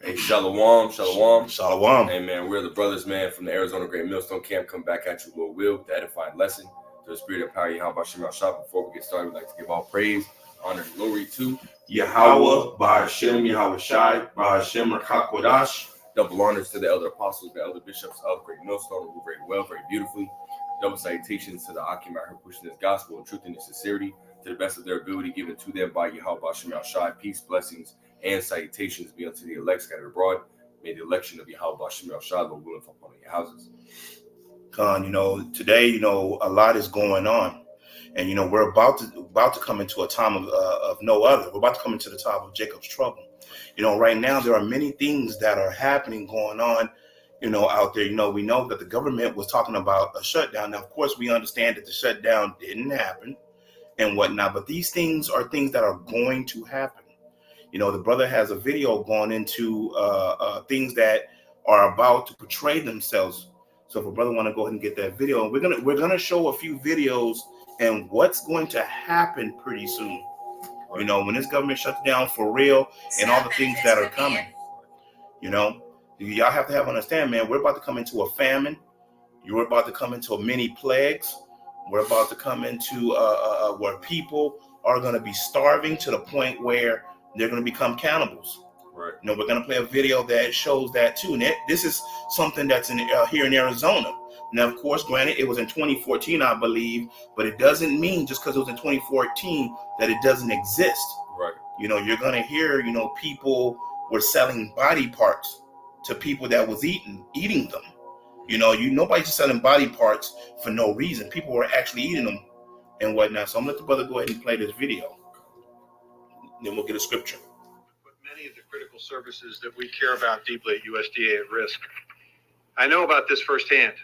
Hey, shalom. Shalom. Hey, man, we're the brothers, man, from the Arizona Great Millstone Camp. Come back at you, Lord will, with the edifying lesson to the spirit and power of Yahweh Shem Shah. Before we get started, we'd like to give all praise, honor, and glory to Yahweh, Bahashem, Yahweh Shai, Bahashem, Rakakodash. Double honors to the elder apostles, the elder bishops of Great Millstone, who very well, very beautifully. Double salutations to the Akim out here pushing this gospel in truth and in sincerity to the best of their ability, given to them by Yahweh Shem Shah. Peace, blessings, and salutations be unto the elect scattered abroad. May the election of Yahweh Shem Shah, Lord willing, fall upon your houses. Today, a lot is going on, and we're about to come into a time of no other. We're about to come into the time of Jacob's trouble. Right now there are many things that are happening, going on, out there. We know that the government was talking about a shutdown. Now, of course, we understand that the shutdown didn't happen and whatnot, but these things are things that are going to happen. The brother has a video going into things that are about to portray themselves. So if a brother want to go ahead and get that video, we're gonna show a few videos and what's going to happen pretty soon. When this government shuts down for real and all the things that are coming. Y'all have to understand, man, we're about to come into a famine. You're about to come into many plagues. We're about to come into where people are going to be starving to the point where they're going to become cannibals. Right. We're going to play a video that shows that too. And this is something that's here in Arizona. Now, of course, granted, it was in 2014, I believe, but it doesn't mean just because it was in 2014 that it doesn't exist. Right. You're going to hear, people were selling body parts to people that was eating them. Nobody's just selling body parts for no reason. People were actually eating them and whatnot. So I'm going to let the brother go ahead and play this video. Then we'll get a scripture. Put many of the critical services that we care about deeply at USDA at risk. I know about this firsthand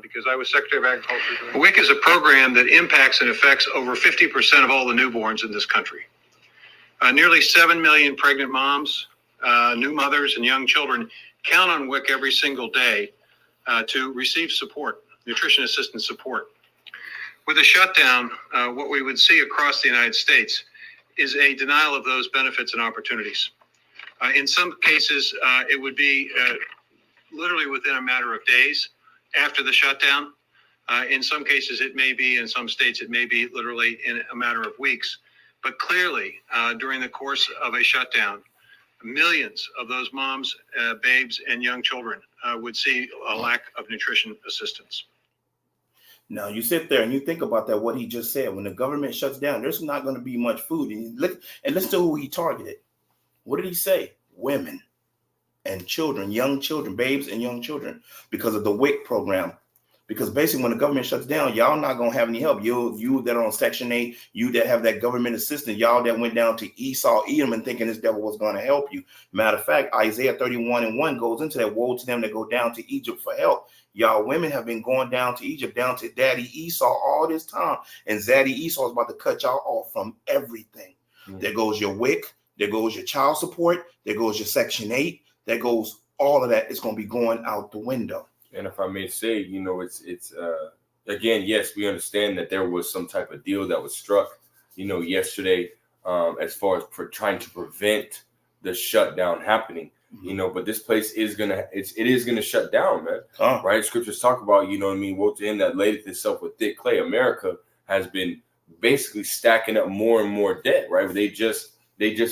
because I was Secretary of Agriculture. WIC is a program that impacts and affects over 50% of all the newborns in this country. Nearly 7 million pregnant moms, new mothers, and young children count on WIC every single day to receive support, nutrition assistance support. With a shutdown, what we would see across the United States is a denial of those benefits and opportunities. In some cases, it would be literally within a matter of days after the shutdown. In some cases, it may be, in some states, it may be literally in a matter of weeks. But clearly, during the course of a shutdown, millions of those moms, babes, and young children would see a lack of nutrition assistance. Now, you sit there and you think about that, what he just said. When the government shuts down, there's not going to be much food. And listen to who he targeted. What did he say? Women and children, young children, babes and young children, because of the WIC program. Because basically, when the government shuts down, y'all not going to have any help. You that are on Section 8, you that have that government assistance, y'all that went down to Esau, Edom, and thinking this devil was going to help you. Matter of fact, Isaiah 31:1 goes into that. Woe to them that go down to Egypt for help. Y'all women have been going down to Egypt, down to Daddy Esau all this time. And Zaddy Esau is about to cut y'all off from everything. Mm-hmm. There goes your WIC. There goes your child support. There goes your Section 8. There goes all of that. It's going to be going out the window. And if I may say, it's again, yes, we understand that there was some type of deal that was struck, yesterday, as far as trying to prevent the shutdown happening, but this place is it is gonna shut down, man. Right? Scriptures talk about, woe to him that ladeth itself with thick clay. America has been basically stacking up more and more debt, right? They just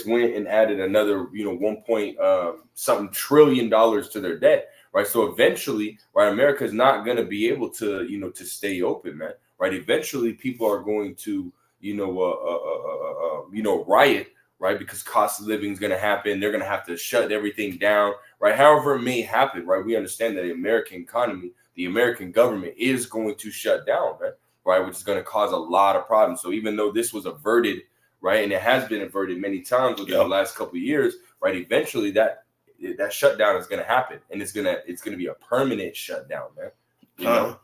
went and added another, 1 trillion to their debt. Right. So eventually, right, America is not going to be able to, to stay open, man. Right. Eventually, people are going to, riot. Right. Because cost of living is going to happen. They're going to have to shut everything down. Right. However, it may happen. Right. We understand that the American economy, the American government is going to shut down. Right. Right. Which is going to cause a lot of problems. So even though this was averted, right, and it has been averted many times within the last couple of years, right, eventually that shutdown is going to happen, and it's going to be a permanent shutdown, man.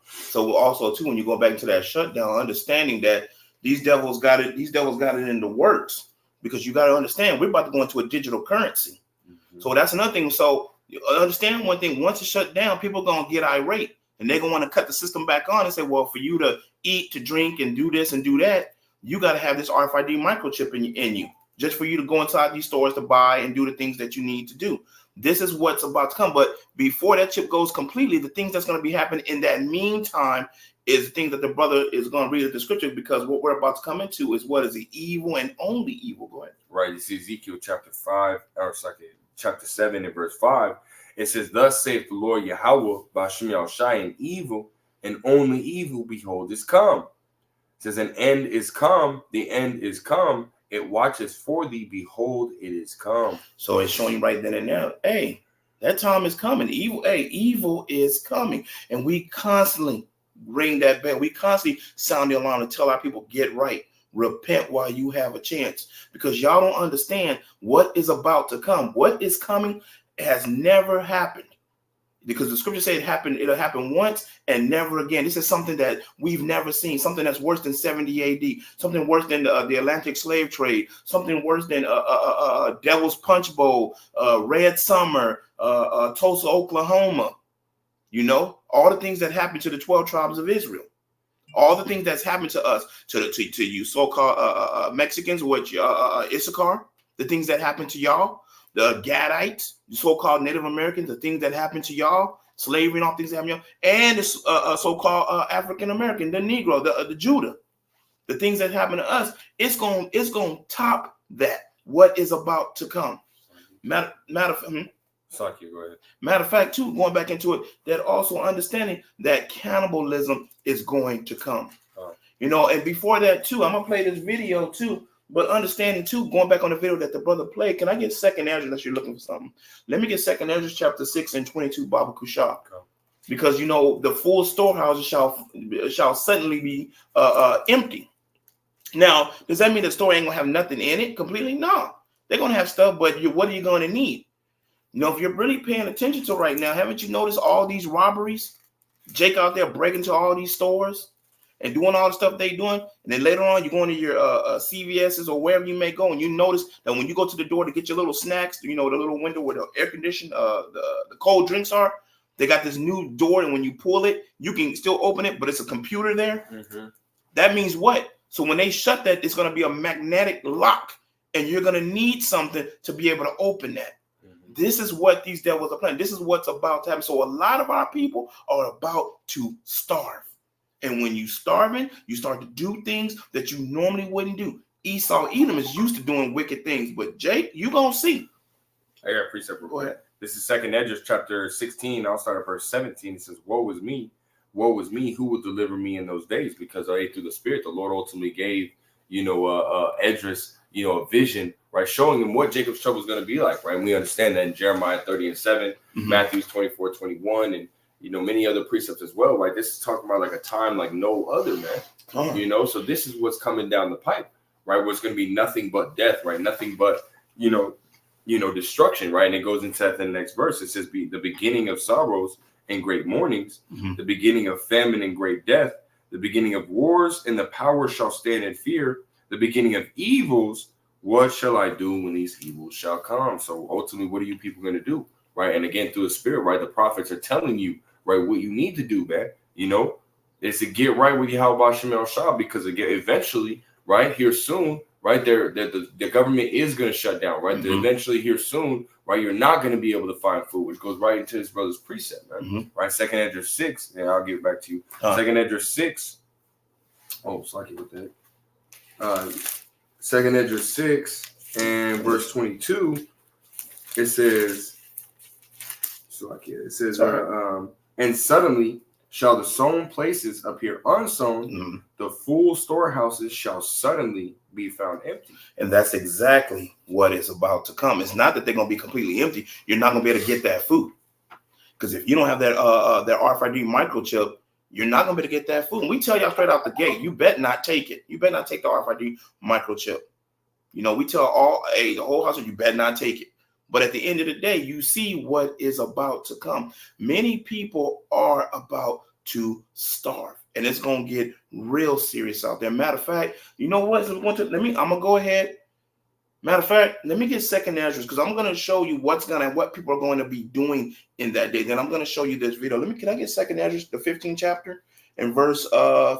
So also too, when you go back into that shutdown, understanding that these devils got it in the works, because you got to understand we're about to go into a digital currency. Mm-hmm. So that's another thing. So understand one thing: once it's shut down, people are going to get irate, and they're going to want to cut the system back on and say, well, for you to eat, to drink, and do this and do that, you got to have this RFID microchip in you. just for you to go inside these stores to buy and do the things that you need to do. This is what's about to come. But before that chip goes completely, the things that's going to be happening in that meantime is the thing that the brother is going to read at the scripture, because what we're about to come into is what is the evil and only evil. Go ahead. Right. It's Ezekiel chapter 7 and verse 5. It says, "Thus saith the Lord Yahweh, Bashem Yahushai, an evil and only evil, behold, is come." It says, "An end is come, the end is come. It watches for thee, behold, it is come." So it's showing you right then and there, hey, that time is coming. Evil is coming. And we constantly ring that bell. We constantly sound the alarm to tell our people, get right. Repent while you have a chance. Because y'all don't understand what is about to come. What is coming has never happened. Because the scripture said it'll happen once and never again. This is something that we've never seen, something that's worse than 70 AD, something worse than the Atlantic slave trade, something worse than Devil's Punch Bowl, Red Summer, Tulsa, Oklahoma. You know, all the things that happened to the 12 tribes of Israel, all the things that's happened to us, to you so-called Mexicans, which Issachar, the things that happened to y'all, the Gadites, the so-called Native Americans, the things that happened to y'all, slavery and all things that happened to y'all, and the so-called African American, the Negro, the Judah, the things that happened to us, it's going to top that. What is about to come? Matter of fact, too, going back into it, that also understanding that cannibalism is going to come. You know, and before that, too, I'm gonna play this video too. But understanding too, going back on the video that the brother played, can I get 2nd Ezra unless you're looking for something? Let me get 2nd Ezra chapter 6 and 22, Baba Kushah. Because, you know, the full storehouses shall suddenly be empty. Now, does that mean the store ain't going to have nothing in it completely? No. They're going to have stuff, but what are you going to need? You know, if you're really paying attention to right now, haven't you noticed all these robberies? Jake out there breaking into all these stores and doing all the stuff they doing, and then later on you go into your CVS's or wherever you may go, and you notice that when you go to the door to get your little snacks, you know, the little window where the air conditioned, the cold drinks are, they got this new door, and when you pull it, you can still open it, but it's a computer there. Mm-hmm. That means what? So when they shut that, it's going to be a magnetic lock, and you're going to need something to be able to open that. Mm-hmm. This is what these devils are planning. This is what's about to happen. So a lot of our people are about to starve. And when you're starving, you start to do things that you normally wouldn't do. Esau, Edom is used to doing wicked things, but Jake, you're going to see. I got a precept real quick. This is 2nd Ezra chapter 16. I'll start at verse 17. It says, woe is me, who will deliver me in those days? Because I ate through the Spirit, the Lord ultimately gave, Esdras, a vision, right, showing him what Jacob's trouble is going to be like, right? And we understand that in Jeremiah 30 and 7, mm-hmm. Matthew 24, 21, and many other precepts as well, right? This is talking about like a time like no other, man. Oh. So this is what's coming down the pipe, right? Where it's going to be nothing but death, right? Nothing but, destruction, right? And it goes into that in the next verse. It says, the beginning of sorrows and great mournings, mm-hmm. the beginning of famine and great death, the beginning of wars, and the power shall stand in fear, the beginning of evils. What shall I do when these evils shall come? So ultimately, what are you people going to do, right? And again, through the Spirit, right? The prophets are telling you, right, what you need to do, man, is to get right with Yahweh Shem Shah, because again, eventually, right, here soon, right, the government is going to shut down, right? Mm-hmm. Eventually, here soon, right, you're not going to be able to find food, which goes right into his brother's precept, man. Mm-hmm. Right, 2nd Ezra 6, and I'll give it back to you. 2nd Ezra 6. Oh, sorry with that. 2nd Ezra 6 and verse 22. It says, and suddenly shall the sown places appear unsown, mm-hmm. the full storehouses shall suddenly be found empty. And that's exactly what is about to come. It's not that they're going to be completely empty. You're not going to be able to get that food. Because if you don't have that RFID microchip, you're not going to be able to get that food. And we tell y'all straight out the gate, you bet not take it. You better not take the RFID microchip. We tell the whole household, you better not take it. But at the end of the day, you see what is about to come. Many people are about to starve, and it's going to get real serious out there. Matter of fact, you know what? I'm going to go ahead. Matter of fact, let me get 2nd Ezra, because I'm going to show you what people are going to be doing in that day. Then I'm going to show you this video. Can I get 2nd Ezra, the 15th chapter, and verse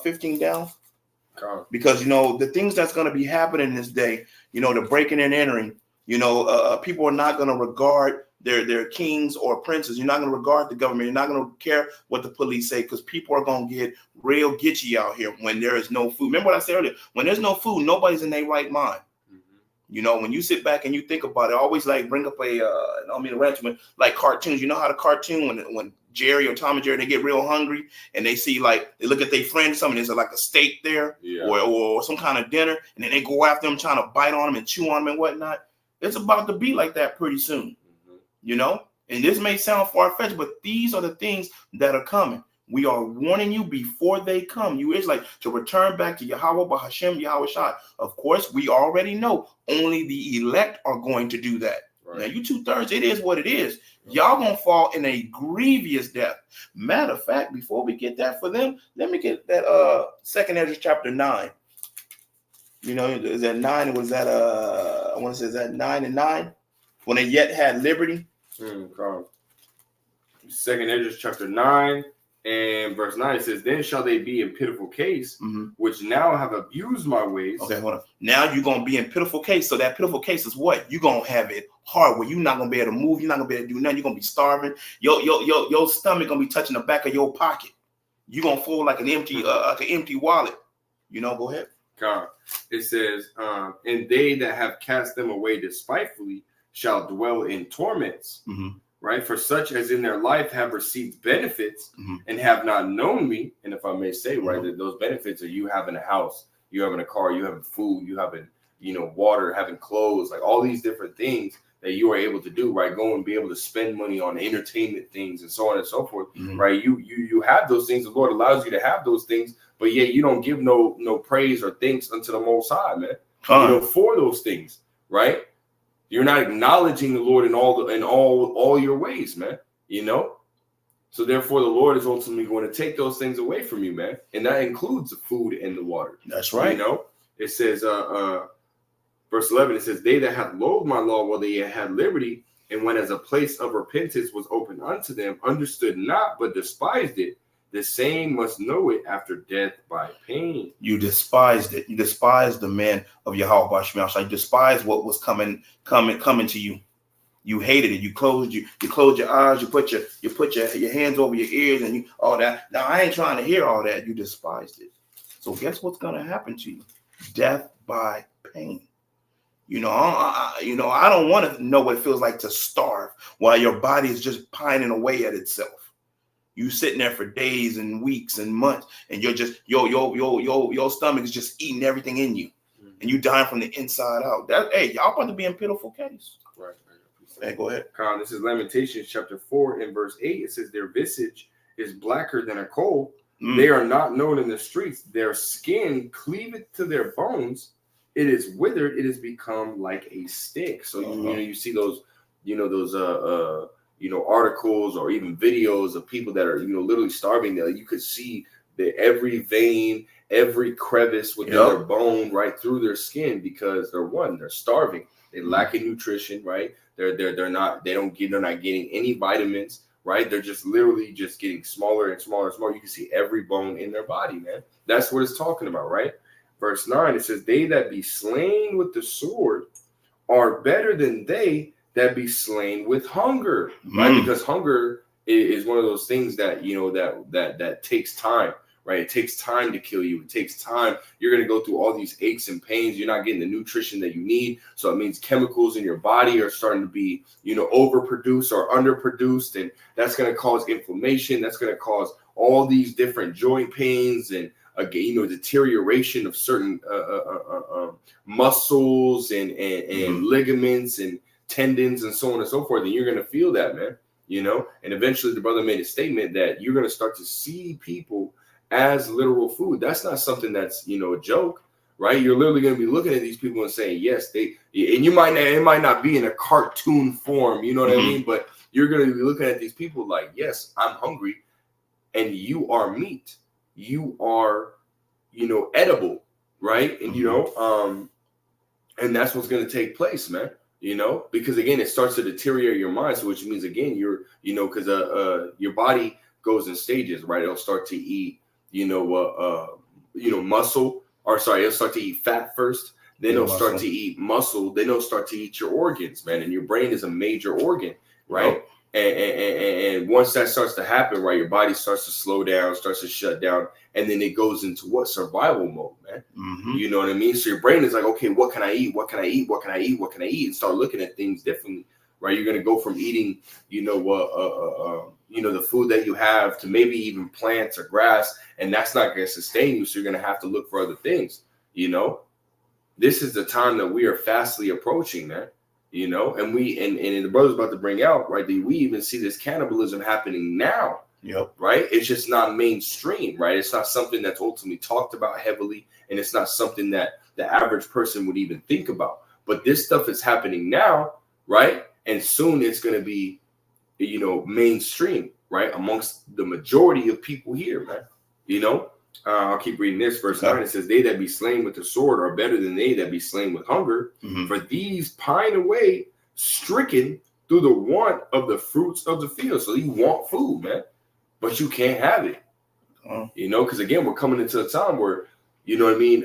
15 down? Because, you know, the things that's going to be happening this day, you know, the breaking and entering, you know, people are not going to regard their kings or princes. You're not going to regard the government. You're not going to care what the police say, because people are going to get real gitchy out here when there is no food. Remember what I said earlier? When there's no food, nobody's in their right mind. You know, when you sit back and you think about it, I always like bring up I don't mean to rant, but like cartoons. You know how the cartoon, when Jerry or Tom and Jerry, they get real hungry and they see, like, they look at their friend, something, there's like a steak there, or some kind of dinner, and then they go after them trying to bite on them and chew on them and whatnot. It's about to be like that pretty soon, you know? And this may sound far-fetched, but these are the things that are coming. We are warning you before they come. You Israelites, to return back to Yahweh Bahashem Yahweh Shai. Of course, we already know only the elect are going to do that. Right. Now, you 2/3, it is what it is. Y'all gonna fall in a grievous death. Matter of fact, before we get that for them, let me get that 2nd Ezra chapter 9. You know, is that 9? Was that I want to say, is that 9 and 9? When they yet had liberty. 2nd Ezra chapter 9. And verse 9, it says, then shall they be in pitiful case, which now have abused my ways. Okay, hold on. Now you're going to be in pitiful case. So that pitiful case is what? You're going to have it hard, where you're not going to be able to move. You're not going to be able to do nothing. You're going to be starving. Your stomach going to be touching the back of your pocket. You're going to fall like an empty wallet. You know, go ahead. God. It says, and they that have cast them away despitefully shall dwell in torments. Right, for such as in their life have received benefits and have not known me. And if I may say, right, that those benefits are you having a house, you having a car, you having food, you having, you know, water, having clothes, like all these different things that you are able to do, right? Go and be able to spend money on entertainment things and so on and so forth, right? You have those things. The Lord allows you to have those things, but yet you don't give no praise or thanks unto the Most High, man. You know, for those things, right? You're not acknowledging the Lord in all your ways, man. You know, so therefore the Lord is ultimately going to take those things away from you, man, and that includes the food and the water. That's right. You know, it says, verse 11. It says, they that have loathed my law while they had liberty, and when as a place of repentance was opened unto them, understood not, but despised it. The same must know it after death by pain. You despised it. You despised the man of Yahweh Bashmiach. You despised what was coming to you. You hated it. You closed your eyes. You put your hands over your ears and all that. Now I ain't trying to hear all that. You despised it. So guess what's gonna happen to you? Death by pain. You know, I don't want to know what it feels like to starve while your body is just pining away at itself. You sitting there for days and weeks and months, and you're just your stomach is just eating everything in you, and you dying from the inside out. Hey, y'all about to be in pitiful case. Right. Hey, go ahead. This is Lamentations chapter 4 and verse 8. It says, their visage is blacker than a coal. They are not known in the streets. Their skin cleaveth to their bones. It is withered. It has become like a stick. So you see those, articles or even videos of people that are, literally starving. There, you could see every vein, every crevice within their bone, right through their skin, because they're starving. They're lacking nutrition, right? They're not getting any vitamins, right? They're just literally just getting smaller and smaller and smaller. You can see every bone in their body, man. That's what it's talking about, right? Verse 9, it says, they that be slain with the sword are better than they that be slain with hunger, right? Because hunger is one of those things that, that takes time, right? It takes time to kill you. It takes time. You're going to go through all these aches and pains. You're not getting the nutrition that you need. So it means chemicals in your body are starting to be, overproduced or underproduced. And that's going to cause inflammation. That's going to cause all these different joint pains and, deterioration of certain muscles and ligaments and tendons and so on and so forth. And you're going to feel that, man, and eventually the brother made a statement that you're going to start to see people as literal food. That's not something that's, a joke, right? You're literally going to be looking at these people and saying, yes, and it might not be in a cartoon form, you know what I mean? But you're going to be looking at these people like, yes, I'm hungry and you are meat. You are, edible, right? And, and that's what's going to take place, man. Because again, it starts to deteriorate your mind. So which means again, because your body goes in stages, right? It'll start to eat, muscle, it'll start to eat fat first. Then Yeah, it'll start muscle. to eat muscle. Then it'll start to eat your organs, man. And your brain is a major organ, right? And once that starts to happen, right, your body starts to slow down, starts to shut down, and then it goes into what? Survival mode, man. Mm-hmm. You know what I mean? So your brain is like, okay, what can I eat? What can I eat? What can I eat? What can I eat? And start looking at things differently, right? You're gonna go from eating, the food that you have to maybe even plants or grass, and that's not gonna sustain you. So you're gonna have to look for other things. You know, this is the time that we are fastly approaching, man. You know, and the brother's about to bring out, right, that we even see this cannibalism happening now. Yep. Right. It's just not mainstream. Right. It's not something that's ultimately talked about heavily. And it's not something that the average person would even think about. But this stuff is happening now. Right. And soon it's going to be, mainstream. Right. Amongst the majority of people here, man. You know, I'll keep reading this. Verse 9, it says, they that be slain with the sword are better than they that be slain with hunger. Mm-hmm. For these pine away, stricken through the want of the fruits of the field. So you want food, man, but you can't have it. Because again, we're coming into a time where, you know what I mean?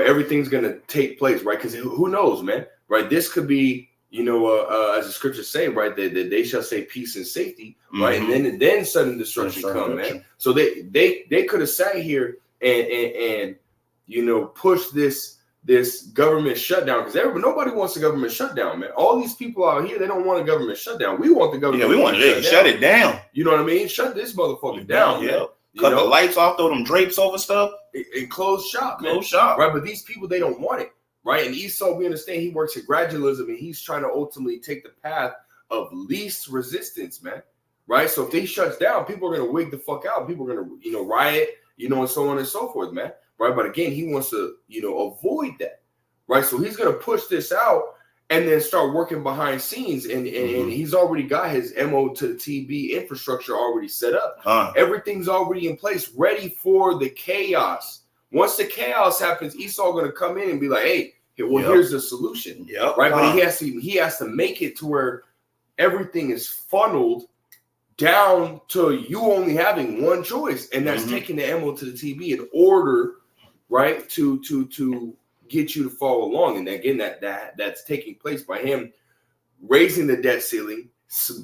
Everything's going to take place, right? Because who knows, man, right? This could be, as the scriptures say, right, that they shall say peace and safety, right? Mm-hmm. And then sudden destruction come, man. So they could have sat here and push this government shutdown, because nobody wants a government shutdown, man. All these people out here, they don't want a government shutdown. We want the government. Yeah, we want to shut it down. You know what I mean? Shut this motherfucker down. Yeah. Cut the lights off, throw them drapes over stuff, and close shop, man. Close shop. Right, but these people, they don't want it. Right, and Esau, we understand he works at gradualism, and he's trying to ultimately take the path of least resistance, man. Right, so if they shuts down, people are gonna wig the fuck out. People are gonna, riot, and so on and so forth, man. Right, but again, he wants to, avoid that. Right, so he's gonna push this out and then start working behind scenes, and he's already got his MO to the TB infrastructure already set up. Everything's already in place, ready for the chaos. Once the chaos happens, Esau gonna come in and be like, hey, here's the solution. Right. But he has to make it to where everything is funneled down to you only having one choice, and that's taking the MO to the TB in order, right, to get you to follow along. And again, that's taking place by him raising the debt ceiling,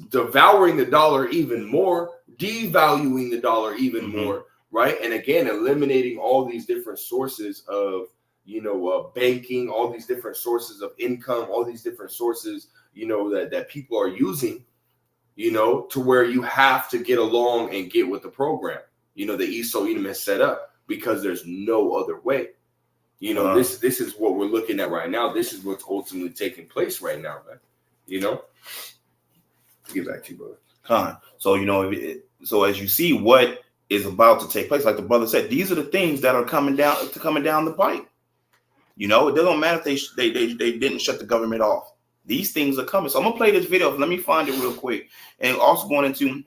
devouring the dollar even more, devaluing the dollar even more. Right. And again, eliminating all these different sources of, banking, all these different sources of income, all these different sources, that people are using, to where you have to get along and get with the program, that Esau Edom has set up, because there's no other way. This is what we're looking at right now. This is what's ultimately taking place right now, man. Get back to you, brother. So as you see what is about to take place, like the brother said, these are the things that are coming down the pipe. It doesn't matter if they didn't shut the government off. These things are coming. So I'm gonna play this video. Let me find it real quick. And also going into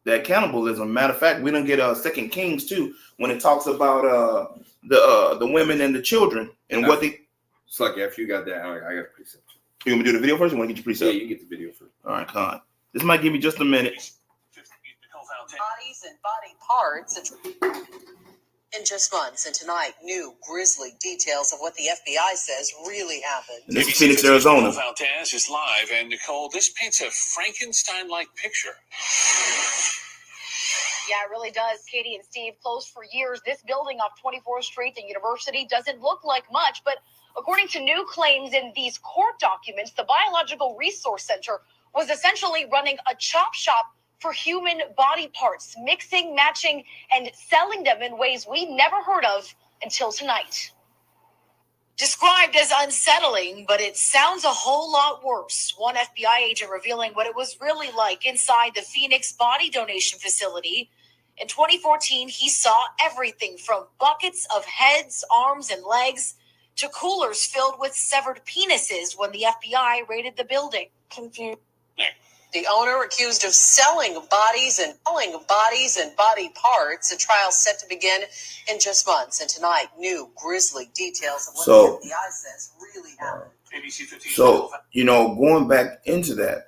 that cannibalism. Matter of fact, we don't get 2 Kings too, when it talks about the women and the children and what they. It's like after you got that, I got a precept. You want me to do the video first? Or want to get your precept? Yeah, you get the video first. All right, Con. This might give me just a minute. Bodies and body parts in just months, and tonight, new grisly details of what the FBI says really happened. And this is Phoenix, Arizona. Valdez is live, and Nicole, this paints a Frankenstein-like picture. Yeah, it really does. Katie and Steve, closed for years. This building off 24th Street and University doesn't look like much, but according to new claims in these court documents, the Biological Resource Center was essentially running a chop shop for human body parts, mixing, matching, and selling them in ways we never heard of until tonight. Described as unsettling, but it sounds a whole lot worse. One FBI agent revealing what it was really like inside the Phoenix body donation facility. In 2014, he saw everything from buckets of heads, arms, and legs to coolers filled with severed penises when the FBI raided the building. Confused. The owner accused of selling bodies and body parts. A trial set to begin in just months. And tonight, new grisly details of what the FBI says really happened. So, going back into that,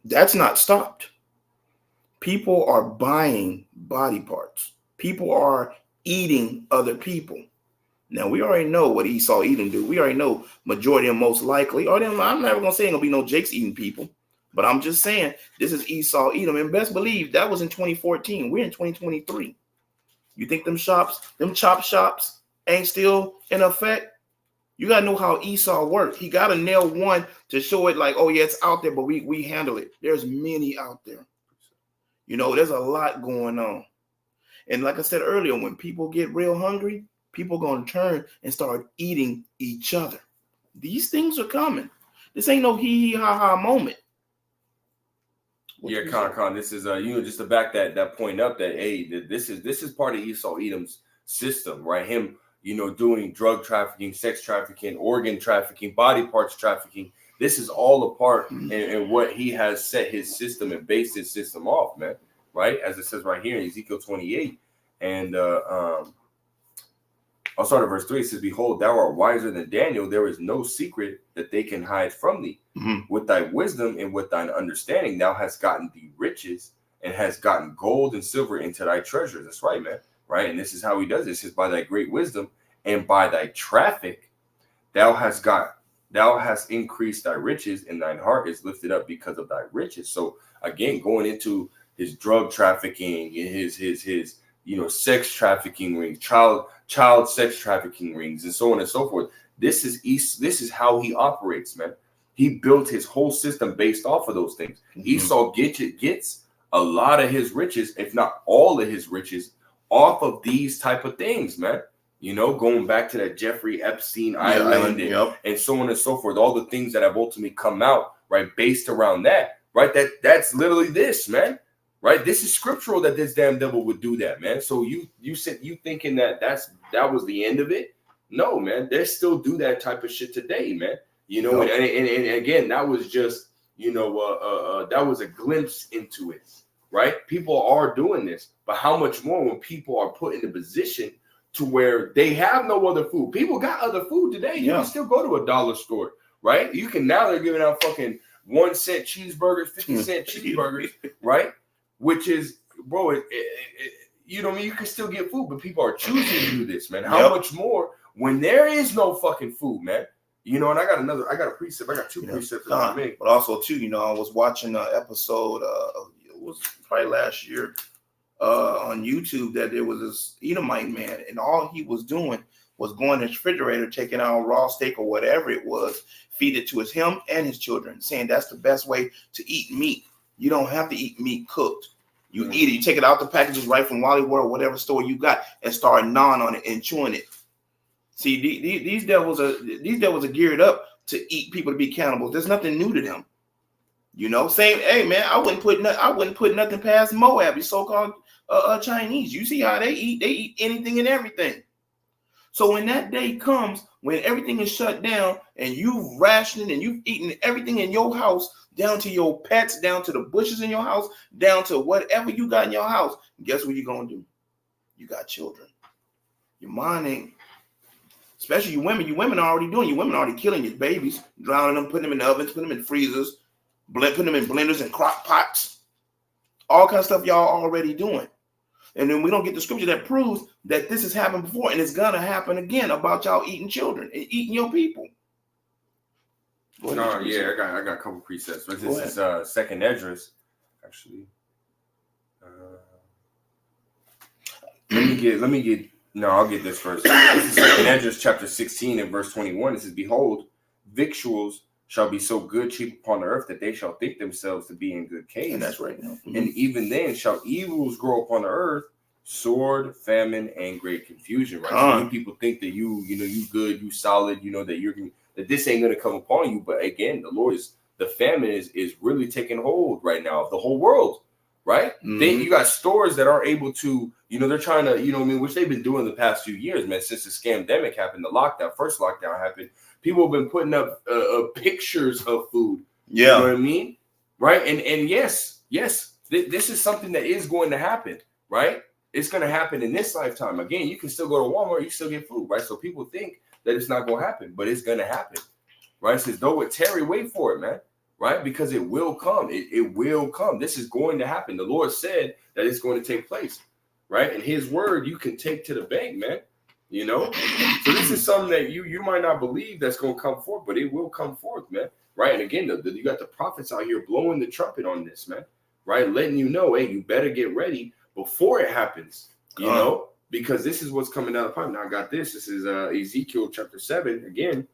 that's not stopped. People are buying body parts. People are eating other people. Now, we already know what Esau Edom do. We already know majority of them most likely, or them, I'm never going to say ain't going to be no Jakes eating people, but I'm just saying this is Esau Edom. And best believe that was in 2014. We're in 2023. You think them chop shops ain't still in effect? You got to know how Esau works. He got to nail one to show it like, oh, yeah, it's out there, but we handle it. There's many out there. You know, there's a lot going on. And like I said earlier, when people get real hungry, people are going to turn and start eating each other. These things are coming. This ain't no hee ha ha moment. Yeah, Con, this is just to back that point up that this is part of Esau Edom's system, right? Him, doing drug trafficking, sex trafficking, organ trafficking, body parts trafficking. This is all a part in what he has set his system and based his system off, man. Right, as it says right here in Ezekiel 28, and I'll start at verse 3. It says, "Behold, thou art wiser than Daniel. There is no secret that they can hide from thee. With thy wisdom and with thine understanding, thou hast gotten thee riches and hast gotten gold and silver into thy treasures." That's right, man. Right, and this is how he does this: is by thy great wisdom and by thy traffic, thou hast increased thy riches, and thine heart is lifted up because of thy riches. So again, going into his drug trafficking, his sex trafficking rings, child sex trafficking rings, and so on and so forth. This is how he operates, man. He built his whole system based off of those things. Esau gets a lot of his riches, if not all of his riches, off of these type of things, man. Going back to that Jeffrey Epstein Island and so on and so forth. All the things that have ultimately come out, right, based around that, right? That's literally this, man. Right, this is scriptural that this damn devil would do that, man. So you thinking that was the end of it? No, man. They still do that type of shit today, man. And again, that was just that was a glimpse into it, right? People are doing this, but how much more when people are put in a position to where they have no other food? People got other food today. You can still go to a dollar store, right? You can now. They're giving out fucking 1 cent cheeseburgers, 50-cent cheeseburgers, right? Which is, bro, you can still get food, but people are choosing to do this, man. How much more when there is no fucking food, man? And I got a precept. I got two precepts. But also, too, I was watching an episode, it was probably last year on YouTube, that there was this Edomite man, and all he was doing was going to the refrigerator, taking out raw steak or whatever it was, feed it to him and his children, saying that's the best way to eat meat. You don't have to eat meat cooked. You eat it. You take it out the packages right from Wally World, whatever store you got, and start gnawing on it and chewing it. See, these devils are geared up to eat people, to be cannibals. There's nothing new to them. Same. Hey, man, I wouldn't put nothing past Moab, these so-called Chinese. You see how they eat? They eat anything and everything. So when that day comes, when everything is shut down and you've rationed and you've eaten everything in your house, down to your pets, down to the bushes in your house, down to whatever you got in your house, guess what you're going to do? You got children. Your mind ain't, especially you women are already doing. You women are already killing your babies, drowning them, putting them in the ovens, putting them in freezers, putting them in blenders and crock pots. All kinds of stuff y'all already doing. And then we don't get the scripture that proves that this has happened before and it's going to happen again about y'all eating children and eating your people. I got a couple precepts. But this is Second Esdras, actually. I'll get this first. This is Second Esdras chapter 16 and verse 21. It says, "Behold, victuals shall be so good cheap upon the earth that they shall think themselves to be in good case." And that's right now. And even then shall evils grow upon the earth, sword, famine, and great confusion. Right? So you people think that you good, you solid, that this ain't gonna come upon you. But again, the famine is really taking hold right now of the whole world. Right? Then you got stores that are able to, they're trying to, which they've been doing the past few years, man, since the scamdemic happened, the first lockdown happened. People have been putting up pictures of food. Yeah. You know what I mean? Right? And yes, this is something that is going to happen, right? It's going to happen in this lifetime. Again, you can still go to Walmart, you still get food, right? So people think that it's not going to happen, but it's going to happen, right? It says, though it tarry, wait for it, man, right? Because it will come. It will come. This is going to happen. The Lord said that it's going to take place, right? And his word you can take to the bank, man. You know, so this is something that you might not believe that's going to come forth, but it will come forth, man. Right? And again, you got the prophets out here blowing the trumpet on this, man. Right? Letting you know, hey, you better get ready before it happens. You know, because this is what's coming down the pipe. Now I got this. This is Ezekiel chapter 7 again,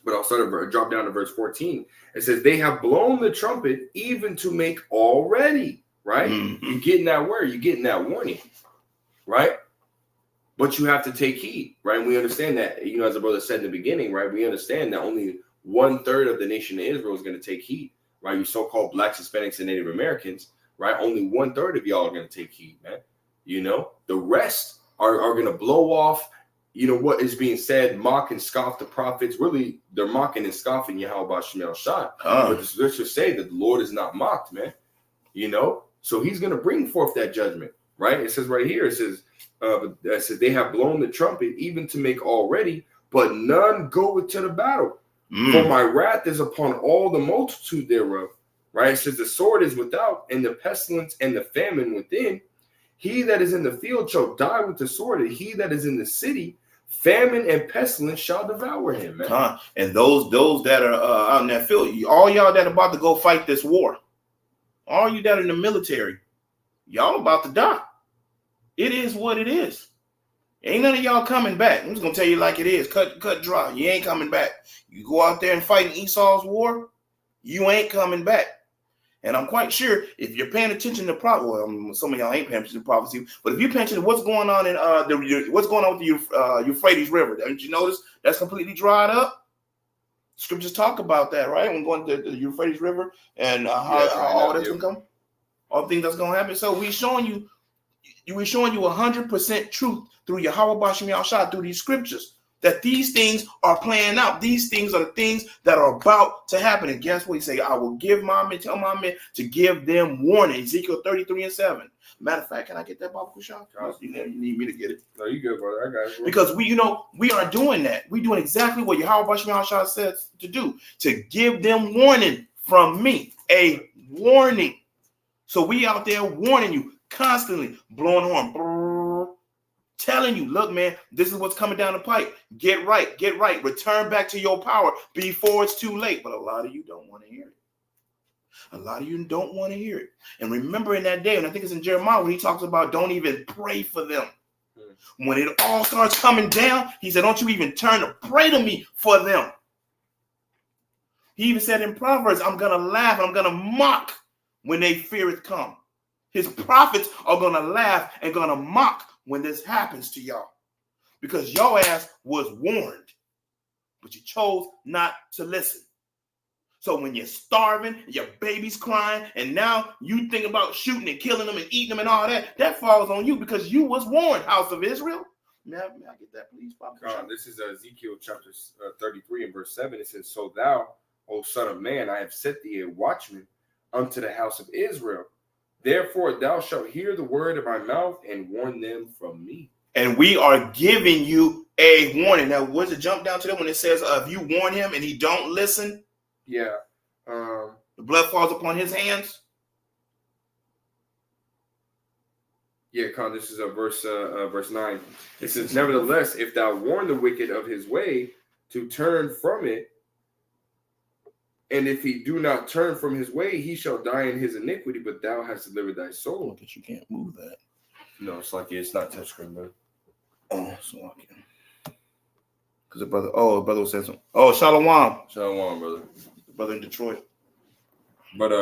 but I'll drop down to verse 14. It says, "They have blown the trumpet even to make all ready." Right? Mm-hmm. You're getting that word. You're getting that warning. Right? But you have to take heed, right? And we understand that, you know, as the brother said in the beginning, right? We understand that only 1/3 of the nation of Israel is going to take heed, right? You so-called Blacks, Hispanics, and Native Americans, right? Only 1/3 of y'all are going to take heed, man. You know, the rest are going to blow off, you know, what is being said, mock and scoff the prophets. Really, they're mocking and scoffing Yahweh Shemel Shah. But the scriptures say that the Lord is not mocked, man. You know, so he's going to bring forth that judgment, right? It says right here, it says, they have blown the trumpet even to make all ready, but none goeth to the battle. For my wrath is upon all the multitude thereof. Right? It says the sword is without, and the pestilence and the famine within. He that is in the field shall die with the sword, and he that is in the city, famine and pestilence shall devour him. Man. And those that are out in that field, all y'all that are about to go fight this war, all you that are in the military, y'all about to die. It is what it is. Ain't none of y'all coming back. I'm just gonna tell you like it is. Cut dry. You ain't coming back. You go out there and fight in Esau's war, you ain't coming back. And I'm quite sure if you're paying attention to some of y'all ain't paying attention to prophecy, but if you're paying attention to what's going on in what's going on with the Euphrates River, didn't you notice that's completely dried up? Scriptures talk about that, right? When going to the Euphrates River and how all that's gonna come, all the things that's gonna happen. So we're showing you 100% truth through Yahweh Bashem Yahushua, through these scriptures, that these things are playing out. These things are the things that are about to happen. And guess what? He say, I will tell my men to give them warning. Ezekiel 33:7. Matter of fact, can I get that Bible shot? You need me to get it. No, you good, brother. I got it. Bro. Because we are doing that. We're doing exactly what Yahweh Bashem Yahushua says to do, to give them warning from me, a warning. So we out there warning you, constantly blowing horn, telling you, look, man, this is what's coming down the pipe. Get right, return back to your power before it's too late. But a lot of you don't want to hear it. And remember in that day, and I think it's in Jeremiah, when he talks about don't even pray for them. When it all starts coming down, he said, don't you even turn to pray to me for them. He even said in Proverbs, I'm going to laugh, I'm going to mock when they feareth come. His prophets are going to laugh and going to mock when this happens to y'all, because your ass was warned, but you chose not to listen. So when you're starving, your baby's crying, and now you think about shooting and killing them and eating them and all that, that falls on you because you was warned, house of Israel. May I get that, please? This is Ezekiel chapter 33 and verse 7. It says, so thou, O son of man, I have set thee a watchman unto the house of Israel. Therefore, thou shalt hear the word of my mouth and warn them from me. And we are giving you a warning. Now, what's it jump down to that when it says, if you warn him and he don't listen? Yeah. The blood falls upon his hands. Yeah, Con, this is verse 9. It says, nevertheless, if thou warn the wicked of his way to turn from it, and if he do not turn from his way, he shall die in his iniquity, but thou hast delivered thy soul. But you can't move that. No, it's not touchscreen, man. Oh, so I can. Because the brother says something. Oh, Shalom. Shalom, brother. The brother in Detroit. But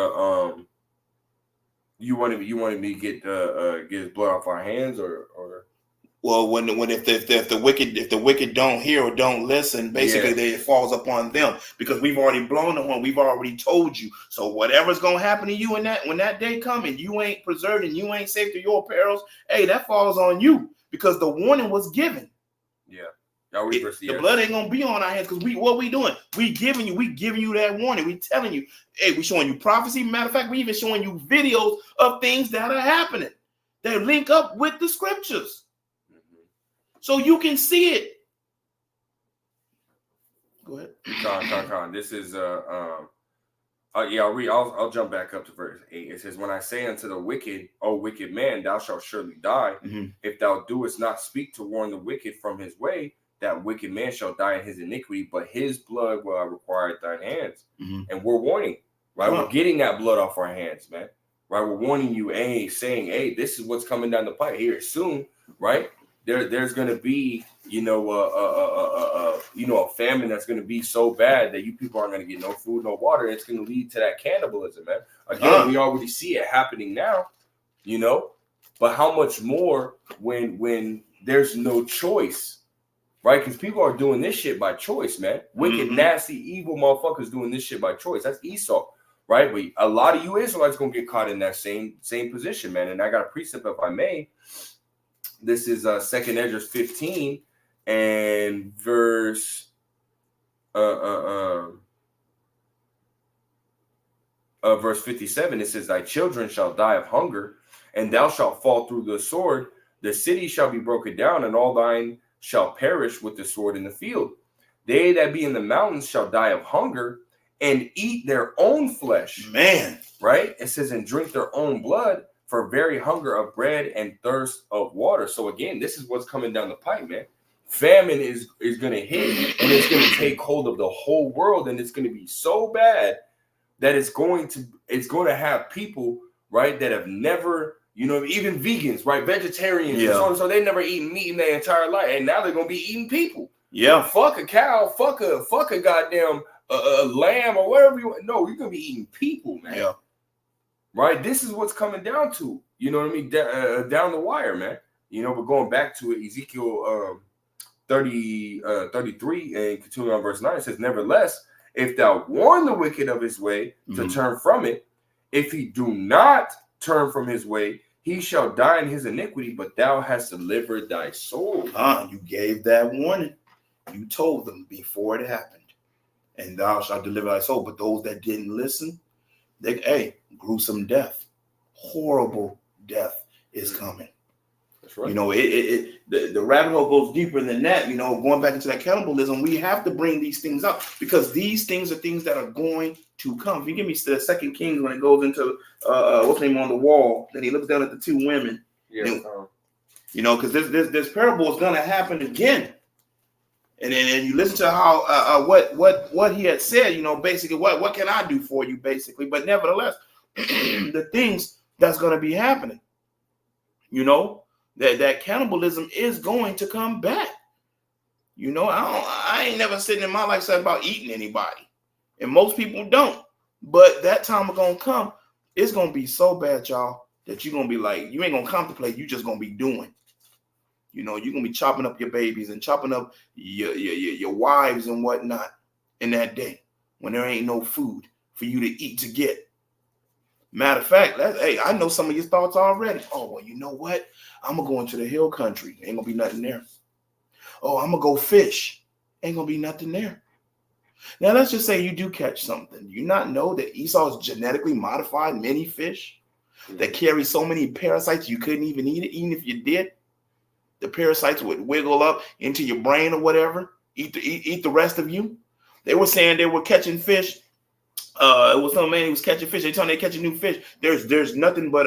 you wanted me to get his blood off our hands, or well, if the wicked don't hear or don't listen, basically it falls upon them, because we've already blown the horn. We've already told you. So whatever's gonna happen to you when that day comes and you ain't preserved and you ain't safe to your perils, hey, that falls on you, because the warning was given. Yeah. The blood ain't gonna be on our hands, because what we doing? We giving you that warning. We telling you, hey, we showing you prophecy. Matter of fact, we even showing you videos of things that are happening that link up with the scriptures, so you can see it. Go ahead. Con. This is Yeah, I'll read. I'll jump back up to verse 8. It says, "When I say unto the wicked, O wicked man, thou shalt surely die. If thou doest not speak to warn the wicked from his way, that wicked man shall die in his iniquity, but his blood will I require at thine hands." And we're warning, right? We're getting that blood off our hands, man. Right? We're warning you, saying, hey, this is what's coming down the pipe here soon, right? There's going to be, a famine that's going to be so bad that you people aren't going to get no food, no water. It's going to lead to that cannibalism, man. Again, we already see it happening now, but how much more when there's no choice, right? Because people are doing this shit by choice, man. Wicked, nasty, evil motherfuckers doing this shit by choice. That's Esau, right? But a lot of you Israelites going to get caught in that same position, man. And I got a precept, if I may. This is 2nd Ezra 15 and verse verse 57. It says, "Thy children shall die of hunger, and thou shalt fall through the sword. The city shall be broken down, and all thine shall perish with the sword in the field. They that be in the mountains shall die of hunger and eat their own flesh." Man, right? It says, "and drink their own blood, for very hunger of bread and thirst of water." So again, this is what's coming down the pipe, man. Famine is going to hit, and it's going to take hold of the whole world, and it's going to be so bad that it's going to have people, right, that have never, even vegans, right, vegetarians, so they never eaten meat in their entire life, and now they're going to be eating people. Yeah, fuck a cow, fuck a goddamn lamb or whatever you want. No, you're going to be eating people, man. Yeah. Right, this is what's coming down to, down the wire, man. But going back to it, Ezekiel 33 and continuing on verse 9, it says, "Nevertheless, if thou warn the wicked of his way to turn from it, if he do not turn from his way, he shall die in his iniquity, but thou hast delivered thy soul." You gave that warning. You told them before it happened, and thou shalt deliver thy soul. But those that didn't listen, gruesome death, horrible death is coming. That's right. The rabbit hole goes deeper than that. Going back into that cannibalism, we have to bring these things up because these things are things that are going to come. If you give me the 2 Kings when it goes into what's the name on the wall, then he looks down at the 2 women. Yeah. Because this parable is going to happen again. And then you listen to how what he had said. Basically what can I do for you, basically. But nevertheless, the things that's going to be happening, that cannibalism is going to come back. I ain't never sitting in my life said about eating anybody, and most people don't. But that time is going to come. It's going to be so bad, y'all, that you're going to be like, you ain't going to contemplate. You just going to be doing. You're going to be chopping up your babies and chopping up your wives and whatnot in that day when there ain't no food for you to eat to get. Matter of fact, I know some of your thoughts already. Oh, well, you know what? I'm going to go into the hill country. Ain't going to be nothing there. Oh, I'm going to go fish. Ain't going to be nothing there. Now, let's just say you do catch something. Do you not know that Esau's genetically modified many fish that carry so many parasites you couldn't even eat it, even if you did? The parasites would wiggle up into your brain or whatever, eat the rest of you. They were saying they were catching fish. It was some man who was catching fish. They told them they catching new fish. There's nothing but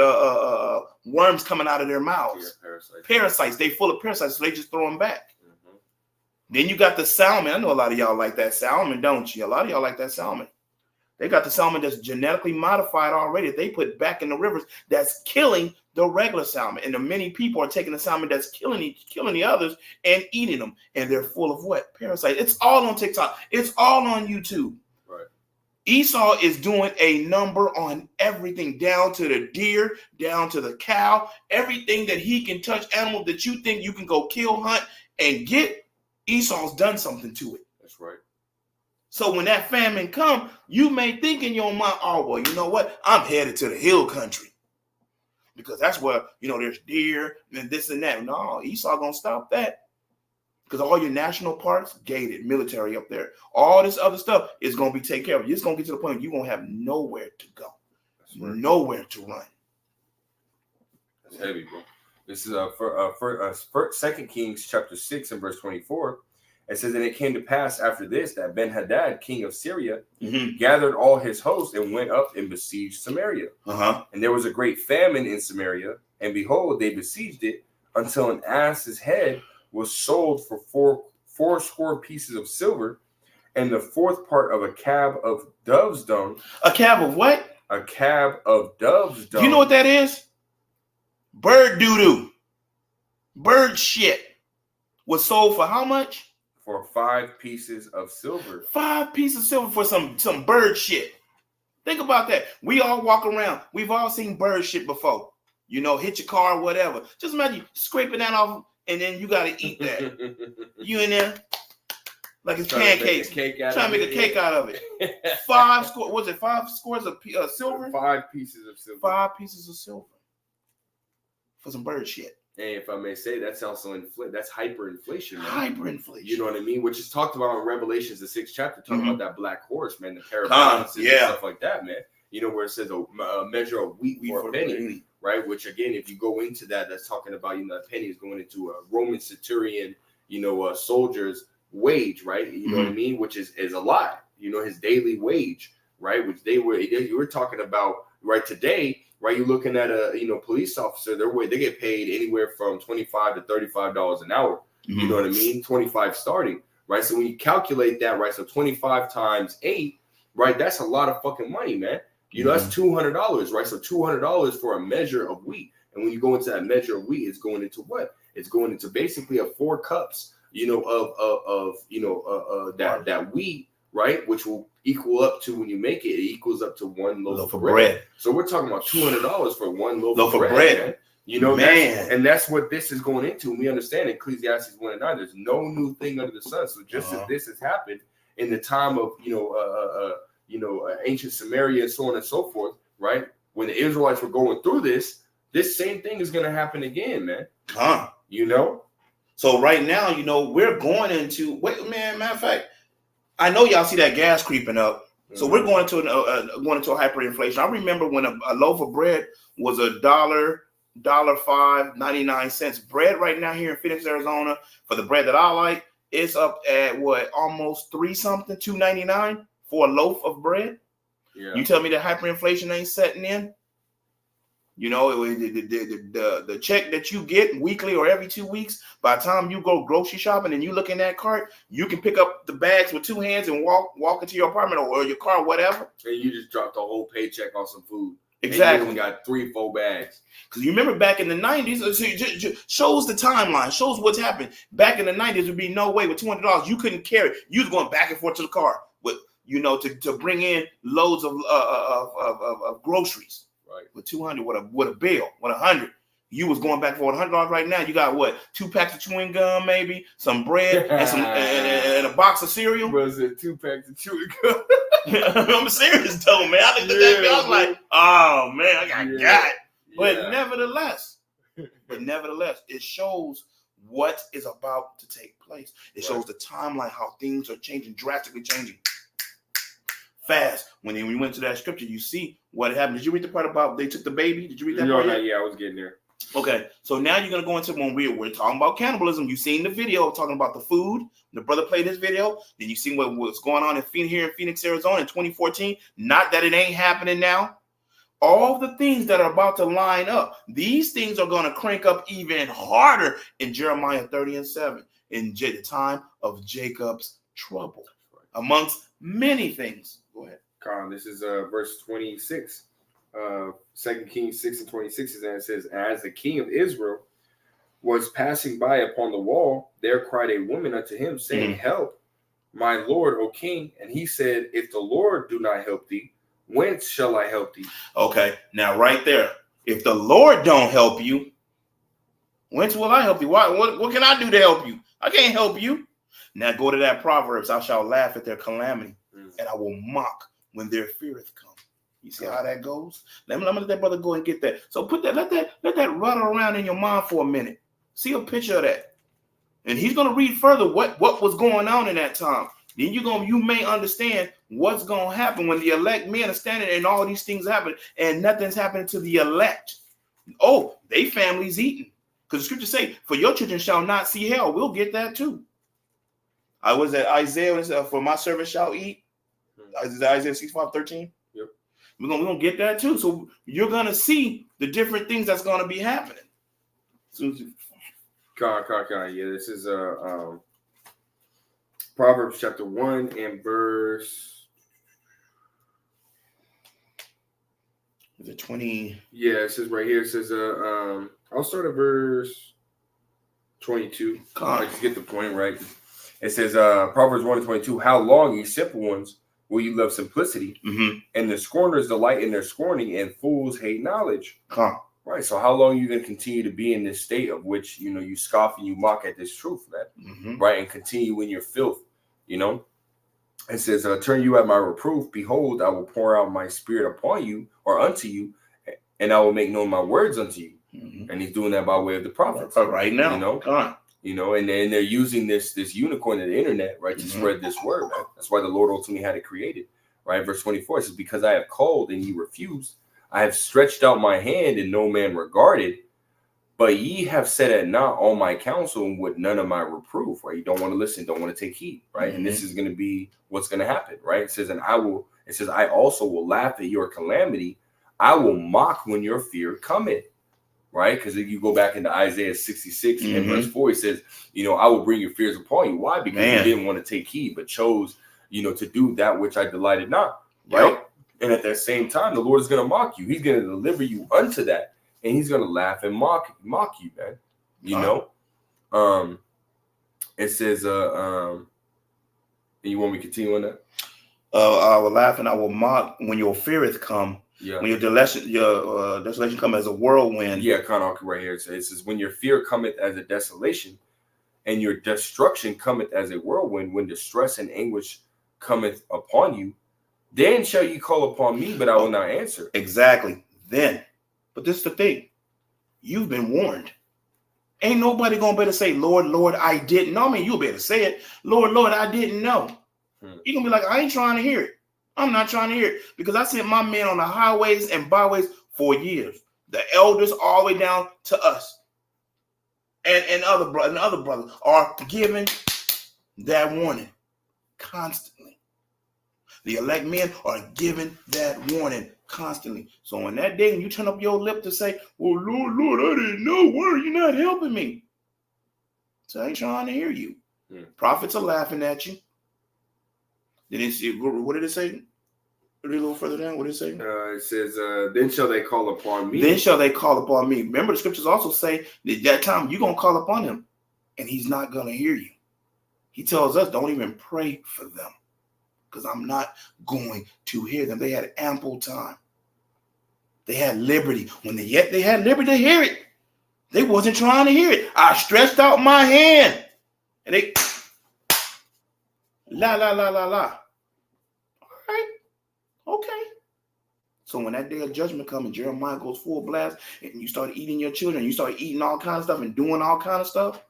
worms coming out of their mouths. Yeah, parasites. They full of parasites, so they just throw them back. Mm-hmm. Then you got the salmon. I know a lot of y'all like that salmon, don't you? A lot of y'all like that salmon. They got the salmon that's genetically modified already. They put back in the rivers. That's killing the regular salmon. And the many people are taking the salmon that's killing the others and eating them. And they're full of what? Parasites. It's all on TikTok. It's all on YouTube. Right. Esau is doing a number on everything, down to the deer, down to the cow, everything that he can touch, animal that you think you can go kill, hunt, and get. Esau's done something to it. That's right. So when that famine comes, you may think in your mind, oh, well, you know what? I'm headed to the hill country because that's where, there's deer and this and that. No, Esau going to stop that because all your national parks, gated, military up there. All this other stuff is going to be taken care of. It's going to get to the point where you're going to have nowhere to go, nowhere to run. That's heavy, bro. This is 2 Kings chapter 6 and verse 24. It says, and it came to pass after this that Ben-Hadad, king of Syria, Mm-hmm. gathered all his hosts and went up and besieged Samaria. Uh-huh. And there was a great famine in Samaria, and behold, they besieged it until an ass's head was sold for 4 pieces of silver, and the 4th part of a cab of dove's dung. A cab of what? A cab of dove's dung. You know what that is? Bird doo-doo. Bird shit. Was sold for how much? For 5 pieces of silver. 5 pieces of silver for some bird shit. Think about that. We all walk around. We've all seen bird shit before. You know, hit your car or whatever. Just imagine scraping that off, and then you got to eat that. You in there like it's pancakes. Trying to make a cake out of it. 5 scores. Was it 5 scores of silver? 5 pieces of silver. 5 pieces of silver for some bird shit. And if I may say, that's also that's hyperinflation, man. Hyperinflation. You know what I mean? Which is talked about in Revelations, the 6th chapter, talking Mm-hmm. about that black horse, man, the pair of balances and yeah. stuff like that, man. You know, where it says a measure of wheat for a penny, right? Which, again, if you go into that, that's talking about, you know, that penny is going into a Roman centurion, you know, a soldier's wage, right? You know what I mean? Which is a lot, you know, his daily wage, right? Which you were talking about, right, today, right? You're looking at a, you know, police officer, they get paid anywhere from $25 to $35 an hour. Mm-hmm. You know what I mean? 25 starting, right? So when you calculate that, right? So 25 times 8, right? That's a lot of fucking money, man. You know, that's $200, right? So $200 for a measure of wheat. And when you go into that measure of wheat, it's going into what? It's going into basically 4 cups, you know, of that wheat, right? Which will equal up to, when you make it, it equals up to 1 loaf of bread. So we're talking about $200 for 1 loaf of bread. Man. You know, man. That's what this is going into. And we understand Ecclesiastes 1 and 9. There's no new thing under the sun. So just as this has happened in the time of, ancient Samaria and so on and so forth, right? When the Israelites were going through this same thing is going to happen again, man. You know? So right now, you know, we're going into, matter of fact, I know y'all see that gas creeping up. So we're going into a hyperinflation. I remember when a loaf of bread was $1.05, 99 cents. Bread right now here in Phoenix, Arizona, for the bread that I like, it's up at what, almost $2.99 for a loaf of bread. Yeah. You tell me that hyperinflation ain't setting in? You know, the check that you get weekly or every 2 weeks, by the time you go grocery shopping and you look in that cart, you can pick up the bags with 2 hands and walk into your apartment or your car, or whatever. And you just dropped a whole paycheck on some food. Exactly. And you only got 3-4 bags. Because you remember back in the 90s, shows the timeline, shows what's happened. Back in the 90s, there'd be no way with $200 you couldn't carry. You was going back and forth to the car with, you know, to bring in loads of groceries. Right. With 200, with a bill, with 100, you was going back for $100 right now. You got what? 2 packs of chewing gum, maybe some bread and a box of cereal. Was it 2 packs of chewing gum? I'm serious though, man. I looked at that bill. I was like, oh man, I got it. But nevertheless, it shows what is about to take place. It shows the timeline, how things are changing, drastically changing. Fast. When we went to that scripture, you see what happened. Did you read the part about they took the baby? Did you read that part? Yeah, I was getting there. Okay, so now you're gonna go into when we're talking about cannibalism. You've seen the video talking about the food. The brother played his video. Then you see what's going on here in Phoenix, Arizona in 2014. Not that it ain't happening now. All the things that are about to line up, these things are gonna crank up even harder in Jeremiah 30:7, in the time of Jacob's trouble, amongst many things. Go ahead. Carl, this is verse 26. 2 Kings 6:26, and it says, as the king of Israel was passing by upon the wall, there cried a woman unto him, saying, help, my lord, O king. And he said, if the Lord do not help thee, whence shall I help thee? Okay, now right there, if the Lord don't help you, whence will I help you? What can I do to help you? I can't help you. Now go to that Proverbs, I shall laugh at their calamity, and I will mock when their feareth come. You see how that goes? Let me let that brother go and get that. So let that run around in your mind for a minute. See a picture of that. And he's gonna read further what was going on in that time. Then you may understand what's gonna happen when the elect men are standing and all these things happen and nothing's happening to the elect. Oh, they family's eating. Because the scriptures say, for your children shall not see hell. We'll get that too. I was at Isaiah when it said, for my servant shall eat. Is that Isaiah 65:13? Yep. We're gonna get that too. So you're gonna see the different things that's gonna be happening. Yeah, this is Proverbs chapter 1 and verse. Is it 20? Yeah, it says right here. It says I'll start at verse 22. I just get the point, right? It says Proverbs 1 and 22. How long, you simple ones, will you love simplicity? Mm-hmm. And the scorners delight in their scorning, and fools hate knowledge. Right. So how long are you going to continue to be in this state of which, you know, you scoff and you mock at this truth, man? Mm-hmm. Right. And continue in your filth, you know? It says, turn you at my reproof. Behold, I will pour out my spirit upon you or unto you, and I will make known my words unto you. Mm-hmm. And he's doing that by way of the prophets. Right now. You know, and then they're using this unicorn of the internet, right, to spread this word, man. That's why the Lord ultimately had it created. Right. Verse 24 says, because I have called and ye refused. I have stretched out my hand and no man regarded, but ye have set at naught all my counsel and would none of my reproof, right? You don't want to listen, don't want to take heed, right? And this is going to be what's going to happen, right? It says, I also will laugh at your calamity. I will mock when your fear cometh, right? Because if you go back into Isaiah 66 and verse 4, it says, you know, I will bring your fears upon you. Why? Because you didn't want to take heed, but chose, you know, to do that which I delighted not, right? Yep. And at that same time, the Lord is going to mock you. He's going to deliver you unto that. And he's going to laugh and mock you, man. You know? It says, and you want me to continue on that? I will laugh and I will mock when your feareth come. Yeah. When your desolation come as a whirlwind. Yeah, kind of right here. It says, when your fear cometh as a desolation and your destruction cometh as a whirlwind, when distress and anguish cometh upon you, then shall you call upon me, but I will not answer. Exactly. Then. But this is the thing. You've been warned. Ain't nobody going to be able to say, Lord, Lord, I didn't know. I mean, you'll be able to say it. Lord, Lord, I didn't know. You're going to be like, I ain't trying to hear it. I'm not trying to hear it. Because I sent my men on the highways and byways for years. The elders all the way down to us. And other brothers are giving that warning constantly. The elect men are giving that warning constantly. So on that day, when you turn up your lip to say, well, Lord, Lord, I didn't know. Why are you not helping me? So I ain't trying to hear you. Prophets are laughing at you. What did it say? A little further down, what did it say? It says, then shall they call upon me. Then shall they call upon me. Remember, the scriptures also say that that time you're going to call upon him, and he's not going to hear you. He tells us, don't even pray for them, because I'm not going to hear them. They had ample time. They had liberty. When they had liberty to hear it, they wasn't trying to hear it. I stretched out my hand, and they la. All right, okay. So when that day of judgment comes and Jeremiah goes full blast, and you start eating your children, you start eating all kinds of stuff and doing all kinds of stuff,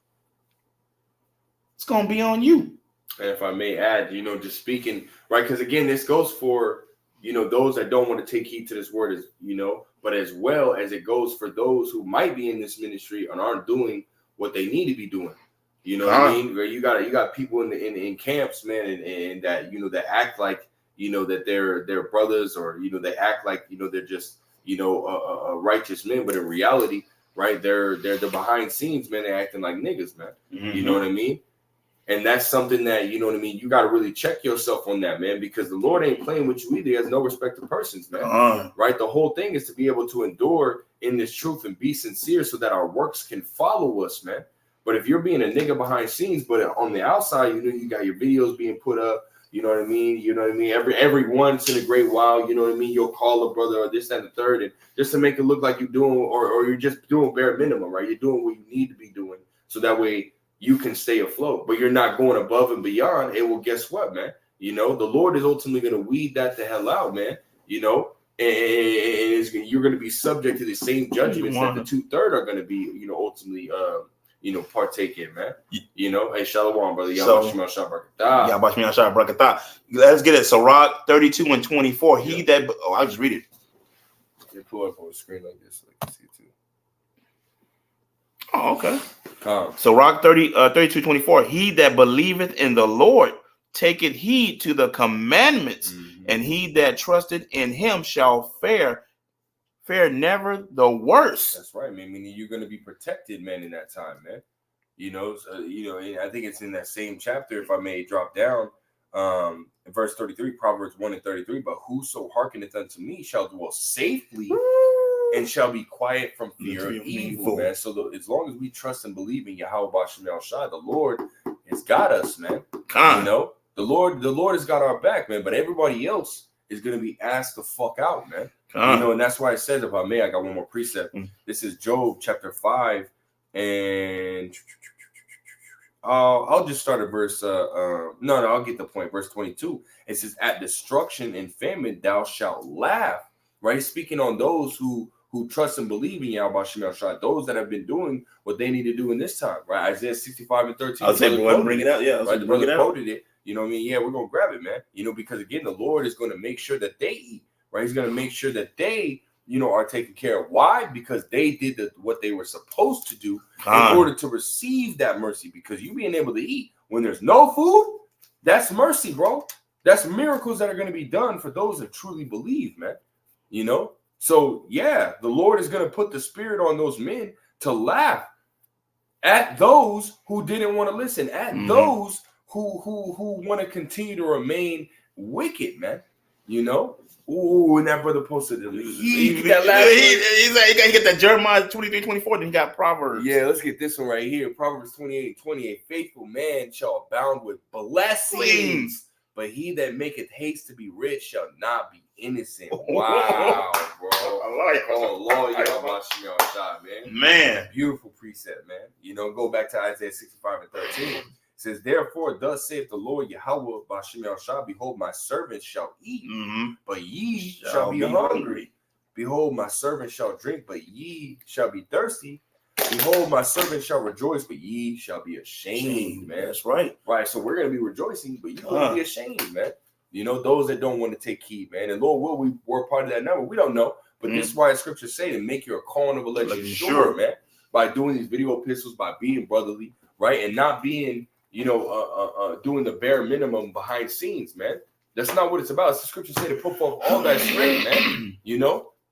it's gonna be on you. And if I may add, you know, just speaking, right, because again, this goes for, you know, those that don't want to take heed to this word, as you know, but as well as it goes for those who might be in this ministry and aren't doing what they need to be doing. You know what I mean? Where you got people in camps, man, and that, you know, that act like, you know, that they're brothers, or, you know, they act like, you know, they're just, you know, righteous men, but in reality, right, they're behind scenes, man, they're acting like niggas, man. You know what I mean? And that's something that, you know what I mean, you got to really check yourself on that, man, because the Lord ain't playing with you either. He has no respect to persons, man. Right? The whole thing is to be able to endure in this truth and be sincere so that our works can follow us, man. But if you're being a nigga behind scenes, but on the outside, you know, you got your videos being put up, you know what I mean? You know what I mean? Every once in a great while, you know what I mean? You'll call a brother or this, that, and the third, and just to make it look like you're doing, or you're just doing bare minimum, right? You're doing what you need to be doing, so that way you can stay afloat, but you're not going above and beyond. And well, guess what, man? You know, the Lord is ultimately going to weed that the hell out, man. You know, and you're going to be subject to the same judgments that the 2/3 are going to be, you know, ultimately, you know, partake in, man. You know, hey, Shalom, brother. Let's get it. Sirach 32 and 24. He that, I'll just read it. They pull up on the screen like this, so I can see it too. Oh, okay. Come. So Rock 32:24. He that believeth in the Lord taketh heed to the commandments, and he that trusted in him shall fare never the worse. That's right, man. Meaning you're going to be protected, man, in that time, man. I think it's in that same chapter, if I may drop down, in verse 33, Proverbs 1 and 33. But whoso hearkeneth unto me shall dwell safely and shall be quiet from fear of evil, man. So as long as we trust and believe in Yahweh B'Shem El Shai, the Lord has got us, man. The Lord has got our back, man. But everybody else is going to be asked the fuck out, man. And that's why it says, if I may, I got one more precept. This is Job chapter 5, and I'll just start at verse. I'll get the point. Verse 22. It says, "At destruction and famine thou shalt laugh." Right, speaking on those who trust and believe in Yahweh B'Shem El Shai, those that have been doing what they need to do in this time. Right, Isaiah 65 and 13. I'll say, bring it out. Yeah, right. The brother quoted it. You know what I mean? Yeah, we're gonna grab it, man. Because again, the Lord is going to make sure that they eat. Right, He's going to make sure that they, are taken care of. Why? Because they did what they were supposed to do in order to receive that mercy. Because you being able to eat when there's no food, that's mercy, bro. That's miracles that are going to be done for those that truly believe, man. So yeah, the Lord is going to put the spirit on those men to laugh at those who didn't want to listen, at those who want to continue to remain wicked, man. Ooh, and that brother posted it. He got that Jeremiah 23:24. Then he got Proverbs. Yeah, let's get this one right here. Proverbs 28:20. A faithful man shall abound with blessings, but he that maketh haste to be rich shall not be innocent. Wow, bro. I like it. Oh, Lord, Yahweh Shai, man. Man. Beautiful precept, man. Go back to Isaiah 65 and 13. It says, "Therefore, thus saith the Lord Yahweh B'Shem El Shai, behold, my servants shall eat, but ye shall be hungry. Behold, my servants shall drink, but ye shall be thirsty. Behold, my servants shall rejoice, but ye shall be ashamed," man. That's right. Right, so we're going to be rejoicing, but you're going to be ashamed, man. Those that don't want to take heed, man. And Lord, we're part of that number. We don't know, but this is why the scriptures say to make your calling of election sure, man. By doing these video epistles, by being brotherly, right, and not being doing the bare minimum behind scenes, man. That's not what it's about. It's the scripture say to put forth all that strength, man.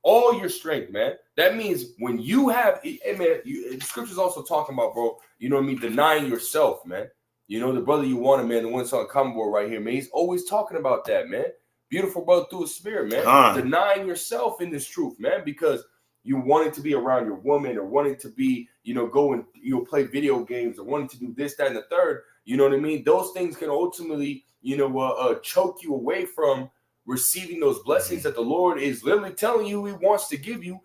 All your strength, man. That means when you have, the scripture's also talking about, bro, denying yourself, man. The brother you wanted, man, the one that's on common board right here, man. He's always talking about that, man. Beautiful brother through his spirit, man. Denying yourself in this truth, man, because you wanted to be around your woman, or wanted to be, go and play video games, or wanted to do this, that, and the third. You know what I mean? Those things can ultimately, choke you away from receiving those blessings that the Lord is literally telling you He wants to give you.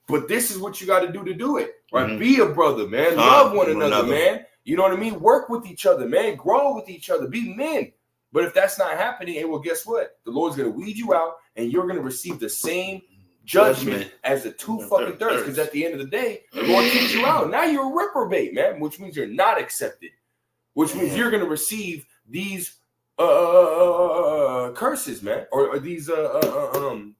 But this is what you got to do it, right? Be a brother, man. Love one another, man. You know what I mean? Work with each other, man. Grow with each other. Be men. But if that's not happening, well, guess what? The Lord's going to weed you out, and you're going to receive the same judgment as the two fucking thirds. Because at the end of the day, the Lord kicks you out. Now you're a reprobate, man, which means you're not accepted. Which means you're going to receive these curses, man, or these judgments.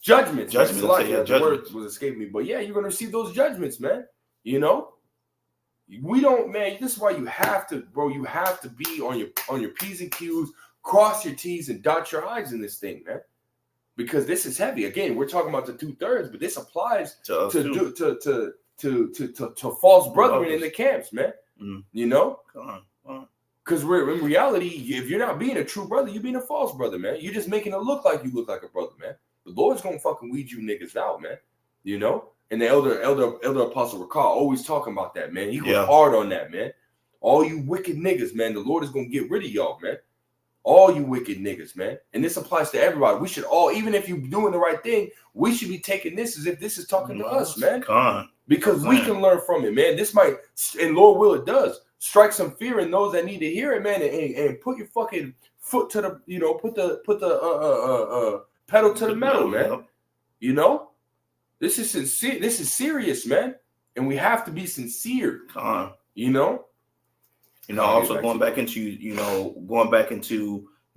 Judgments. The word was escaping me, but yeah, you're going to receive those judgments, man. We don't, man. This is why you have to, bro. You have to be on your P's and Q's, cross your T's and dot your I's in this thing, man. Because this is heavy. Again, we're talking about the 2/3, but this applies to false brethren in the camps, man. Because we're in reality, if you're not being a true brother, you're being a false brother, man. You're just making it look like you look like a brother, man. The Lord's gonna fucking weed you niggas out, man. And the elder apostle Rakal always talking about that, man. He goes hard on that, man. All you wicked niggas, man. The Lord is gonna get rid of y'all, man. All you wicked niggas, man. And this applies to everybody. We should all, even if you're doing the right thing, we should be taking this as if this is talking to us, man. Because we can learn from it, man. This might, and Lord will, it does strike some fear in those that need to hear it, man. And put your fucking foot to the, put the pedal to the metal, man. This is sincere. This is serious, man. And we have to be sincere. Also going back into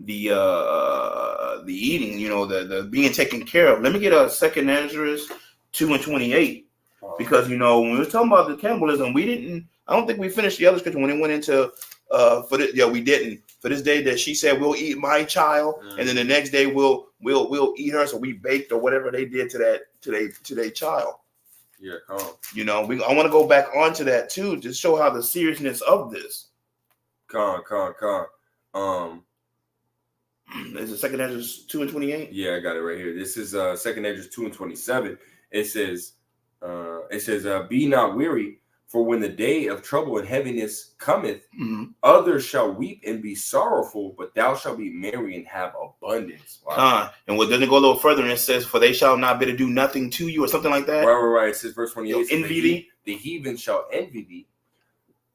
the eating, the being taken care of. Let me get a 2 Ezra 2 and 28. Because when we were talking about the cannibalism, I don't think we finished the other scripture when it went into we didn't. For this day that she said we'll eat my child, and then the next day we'll eat her. So we baked or whatever they did to their child. Yeah, come on. I want to go back onto that too to show how the seriousness of this. Con. Is it 2 Esdras 2:28? Yeah, I got it right here. This is 2 Esdras 2:27. It says, be not weary, for when the day of trouble and heaviness cometh, others shall weep and be sorrowful, but thou shalt be merry and have abundance. Wow. And what doesn't go a little further, and it says, for they shall not be to do nothing to you, or something like that. Right. It says verse 28. Envy thee. The heathen shall envy thee,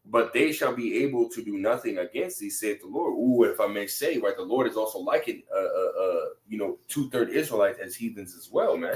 but they shall be able to do nothing against thee, saith the Lord. Ooh, if I may say, right, the Lord is also likened, 2/3 Israelites as heathens as well, man.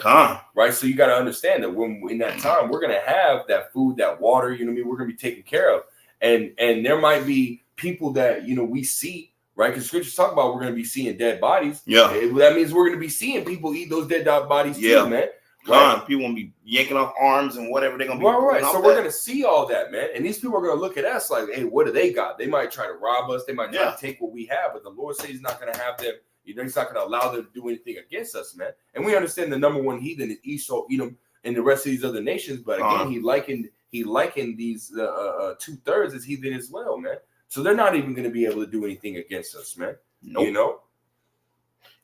Right, so you got to understand that when in that time we're gonna have that food, that water, we're gonna be taken care of, and there might be people that we see, right? Because scriptures talk about we're gonna be seeing dead bodies. Yeah, that means we're gonna be seeing people eat those dead bodies too, man. Right. People gonna be yanking off arms and whatever they're gonna be. Right. So we're gonna see all that, man. And these people are gonna look at us like, hey, what do they got? They might try to rob us. They might try to take what we have. But the Lord says He's not gonna have them. He's not gonna allow them to do anything against us, man. And we understand the number one heathen is Esau, Edom, and the rest of these other nations. But again, He likened these 2/3 as heathen as well, man. So they're not even gonna be able to do anything against us, man. Nope.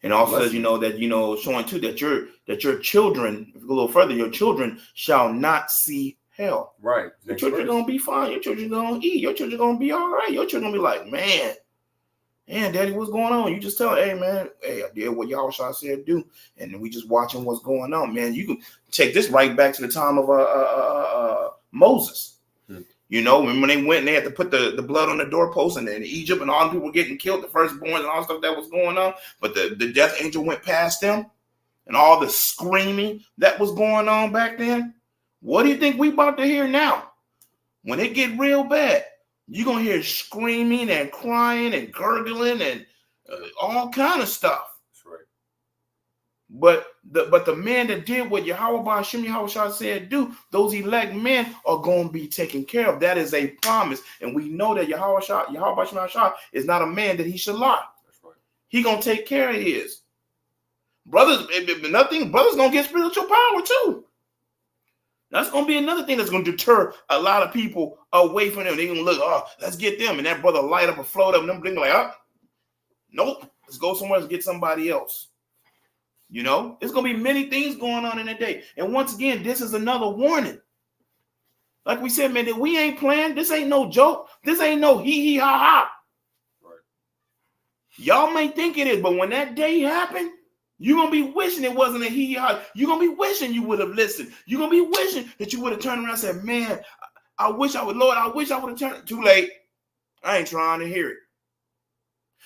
And also, showing too that your children, if you go a little further, your children shall not see hell. Right. Your children gonna be fine. Your children gonna eat. Your children gonna be all right. Your children gonna be like, man, Daddy, what's going on? You just tell, hey, man, I did what Yahushua said do, and we just watching what's going on, man. You can take this right back to the time of Moses. When they went and they had to put the blood on the doorpost, and in Egypt, and all the people were getting killed, the firstborn and all the stuff that was going on. But the death angel went past them, and all the screaming that was going on back then. What do you think we about to hear now? When it get real bad, you're going to hear screaming and crying and gurgling and all kind of stuff. That's right. But the men that did what Yahushua said do, those elect men are going to be taken care of. That is a promise. And we know that Yahushua is not a man that he should lie. That's right. He going to take care of his. Brothers going to get spiritual power too. That's going to be another thing that's going to deter a lot of people away from them. They're going to look, let's get them. And that brother light up a float up, and them like, nope, let's go somewhere and get somebody else. There's going to be many things going on in the day. And once again, this is another warning. Like we said, man, that we ain't playing. This ain't no joke. This ain't no hee ha ha. Right. Y'all may think it is, but when that day happened, you're going to be wishing it wasn't a hee ha. You're going to be wishing you would have listened. You're going to be wishing that you would have turned around and said, man, I wish I would have turned. Too late. I ain't trying to hear it.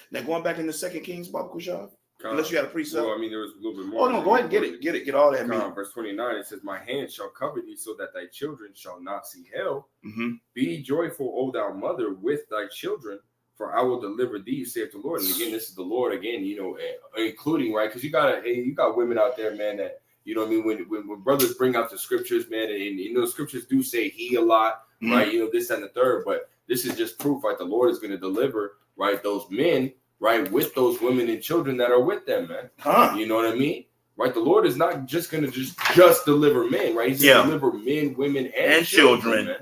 Now, going back into 2 Kings, Baba Kushab. Unless you had a precept. Well, there was a little bit more. Oh, no, go ahead and get all that. Verse 29, it says, my hand shall cover thee so that thy children shall not see hell. Mm-hmm. Be joyful, O thou mother, with thy children, for I will deliver thee, saith the Lord. And again, this is the Lord again, including, right? Because you got women out there, man, that, when brothers bring out the scriptures, man, and scriptures do say he a lot, right? This and the third, but this is just proof, right? The Lord is going to deliver, right, those men, right, with those women and children that are with them, man. You know what I mean? Right? The Lord is not just going to just deliver men, right? He's going to deliver men, women, and children, man.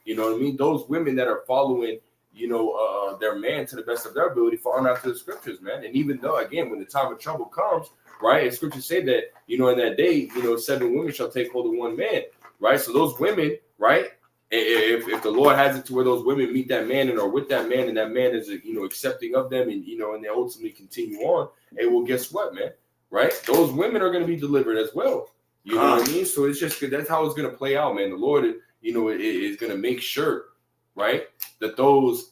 You know what I mean? Those women that are following, their man to the best of their ability, following after the scriptures, man. And even though, again, when the time of trouble comes, right, and scriptures say that, in that day, 7 women shall take hold of one man, right? So those women, right, if the Lord has it to where those women meet that man and are with that man, and that man is accepting of them, and and they ultimately continue on, well, guess what, man? Right? Those women are going to be delivered as well. You know what I mean? So it's just that's how it's going to play out, man. The Lord, is going to make sure, right, that those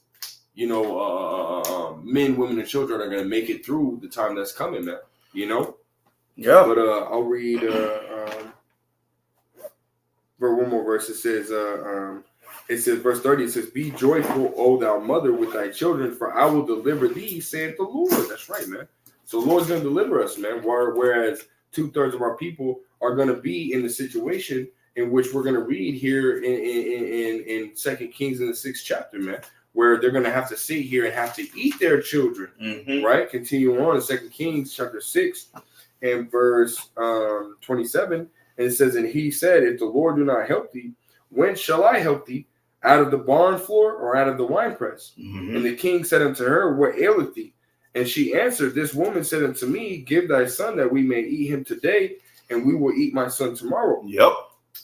men, women, and children are going to make it through the time that's coming, man. Yeah. But I'll read. One more verse. It says, verse 30, it says, be joyful, O thou mother, with thy children, for I will deliver thee, saith the Lord. That's right, man. So the Lord's going to deliver us, man. Whereas 2/3 of our people are going to be in the situation, in which we're going to read here in 2 Kings in the 6th chapter, man, where they're going to have to sit here and have to eat their children, right? Continue on in 2 Kings chapter 6 and verse 27. And it says, and he said, if the Lord do not help thee, when shall I help thee? Out of the barn floor or out of the winepress? And the king said unto her, what aileth thee? And she answered, this woman said unto me, give thy son that we may eat him today, and we will eat my son tomorrow. Yep.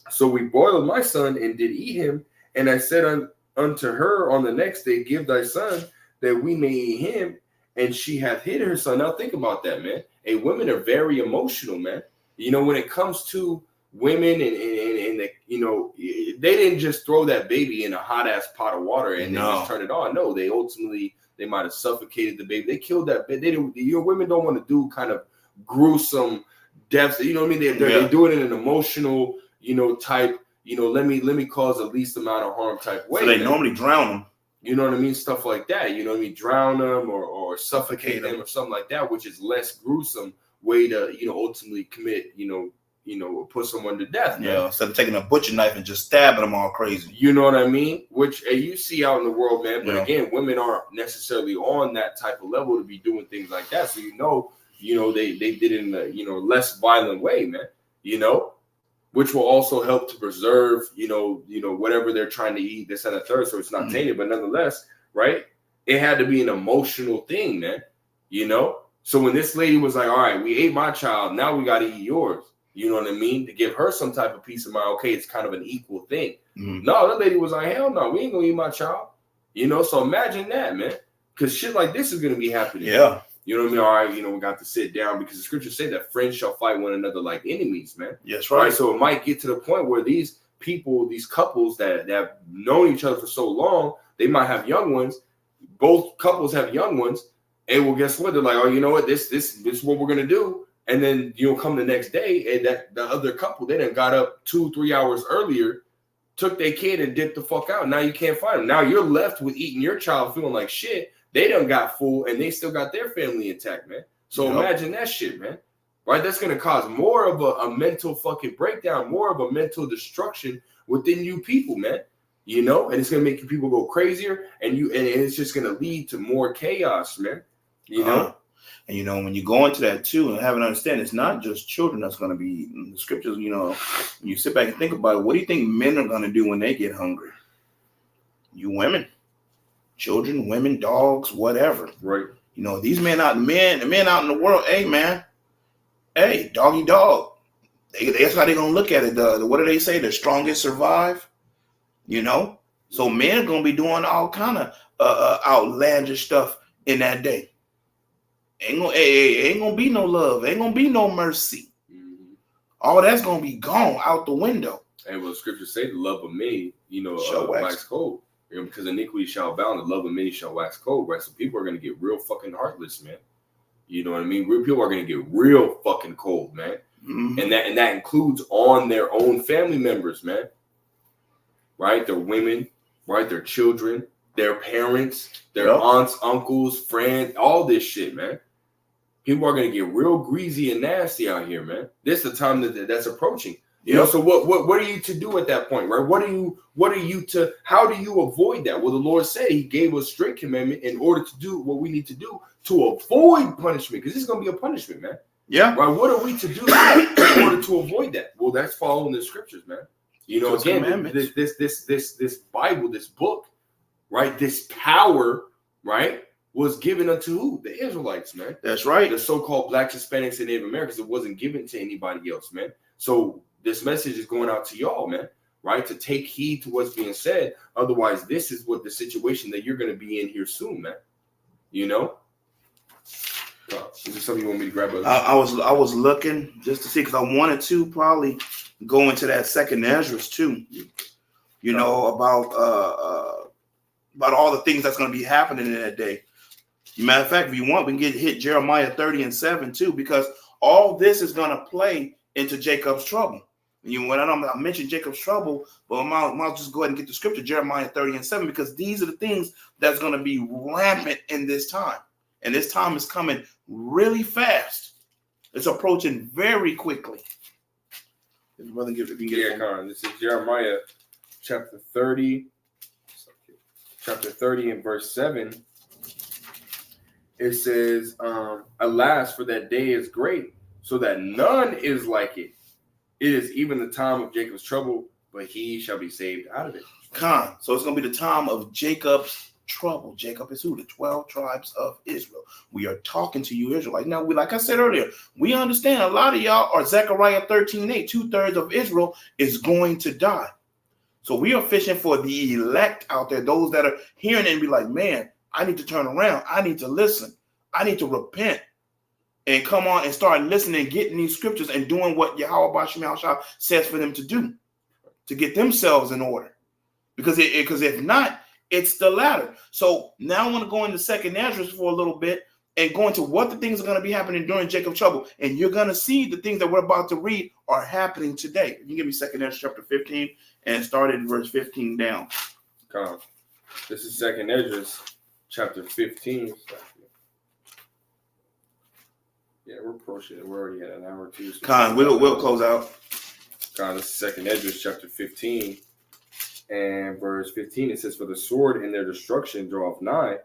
So we boiled my son and did eat him. And I said unto her on the next day, give thy son that we may eat him. And she hath hid her son. Now think about that, man. Hey, women are very emotional, man. You know, when it comes to women and the, you know, they didn't just throw that baby in a hot ass pot of water and they just turn it on. No, they ultimately, they might have suffocated the baby. They killed that baby. Your women don't want to do kind of gruesome deaths. You know what I mean? They do it in an emotional, you know, type, you know, let me cause the least amount of harm type way. So they normally drown them. You know what I mean? Stuff like that. You know what I mean? Drown them or suffocate them or something like that, which is less gruesome way to, you know, ultimately commit, you know, put someone to death. Man. Yeah, instead of taking a butcher knife and just stabbing them all crazy. You know what I mean? Which you see out in the world, man. But again, women aren't necessarily on that type of level to be doing things like that. So you know, they did it in a, you know, less violent way, man. You know, which will also help to preserve, you know, whatever they're trying to eat, this and the third, so it's not tainted. But nonetheless, right? It had to be an emotional thing, man. You know. So when this lady was like, all right, we ate my child, now we got to eat yours. You know what I mean? To give her some type of peace of mind. Okay, it's kind of an equal thing. No, that lady was like, hell no, we ain't gonna eat my child. You know, so imagine that, man. Because shit like this is gonna be happening. Yeah. You know what I mean? All right, you know, we got to sit down because the scriptures say that friends shall fight one another like enemies, man. Yes, right. So it might get to the point where these people, these couples that have known each other for so long, they might have young ones. Both couples have young ones. And well, guess what? They're like, oh, you know what? This is what we're gonna do. And then you'll come the next day, and that the other couple, they done got up 2-3 hours earlier, took their kid and dipped the fuck out. Now you can't find them. Now you're left with eating your child, feeling like shit. They done got full, and they still got their family intact, man. So imagine that shit, man. Right? That's gonna cause more of a mental fucking breakdown, more of a mental destruction within you people, man. You know, and it's gonna make you people go crazier, and it's just gonna lead to more chaos, man. You know. And, you know, when you go into that, too, and have an understanding, it's not just children that's going to be eating. The scriptures, you know, when you sit back and think about it, what do you think men are going to do when they get hungry? You women, children, women, dogs, whatever. Right. You know, these men out in the world, hey, man, hey, doggy dog. That's how they're going to look at it. What do they say? The strongest survive, you know? So men are going to be doing all kind of outlandish stuff in that day. Ain't gonna be no love. Ain't gonna be no mercy. All that's gonna be gone out the window. And what scriptures say, the love of many, you know, wax cold. You know, because iniquity shall abound, the love of many shall wax cold, right? So people are gonna get real fucking heartless, man. You know what I mean? Real people are gonna get real fucking cold, man. And that includes on their own family members, man. Right? Their women, right? Their children, their parents, their aunts, uncles, friends, all this shit, man. People are going to get real greasy and nasty out here, man. This is the time that's approaching. You know, so what are you to do at that point, right? How do you avoid that? Well, the Lord said he gave us strict commandment in order to do what we need to do to avoid punishment, because this is going to be a punishment, man. Yeah. Right. What are we to do in order to avoid that? Well, that's following the scriptures, man. You know, again, this Bible, this book, right? This power, right? Was given unto who? The Israelites, man. That's right. The so-called Blacks, Hispanics, and Native Americans. It wasn't given to anybody else, man. So this message is going out to y'all, man, right? To take heed to what's being said. Otherwise, this is what the situation that you're going to be in here soon, man. You know? Is there something you want me to grab? I was looking just to see, because I wanted to probably go into that second Esdras too. You know, about all the things that's going to be happening in that day. Matter of fact, if you want, we can hit Jeremiah 30:7 too, because all this is going to play into Jacob's trouble. You know, when I mentioned Jacob's trouble, but I'll just go ahead and get the scripture, Jeremiah 30:7, because these are the things that's going to be rampant in this time. And this time is coming really fast. It's approaching very quickly. If your brother if you can get Yeah, Con. This is Jeremiah chapter 30. Chapter 30 and verse 7. It says, alas, for that day is great, so that none is like it. It is even the time of Jacob's trouble, but he shall be saved out of it. Con. So it's going to be the time of Jacob's trouble. Jacob is who? The 12 tribes of Israel. We are talking to you, Israelites. Now, like I said earlier, we understand a lot of y'all are Zechariah 13:8. 2/3 of Israel is going to die. So we are fishing for the elect out there, those that are hearing it and be like, man, I need to turn around. I need to listen. I need to repent and come on and start listening, getting these scriptures and doing what Yahweh Shah says for them to do, to get themselves in order. Because if not, it's the latter. So now I want to go into 2nd Ezra for a little bit and go into what the things are going to be happening during Jacob's trouble. And you're going to see the things that we're about to read are happening today. You can give me 2nd Ezra chapter 15 and start at verse 15 down. Come. This is 2nd Ezra chapter 15. Yeah, we're approaching it. We're already at an hour or two. Con, we'll close out. Con, this is 2nd Ezra chapter 15 and verse 15. It says, for the sword in their destruction draweth nigh,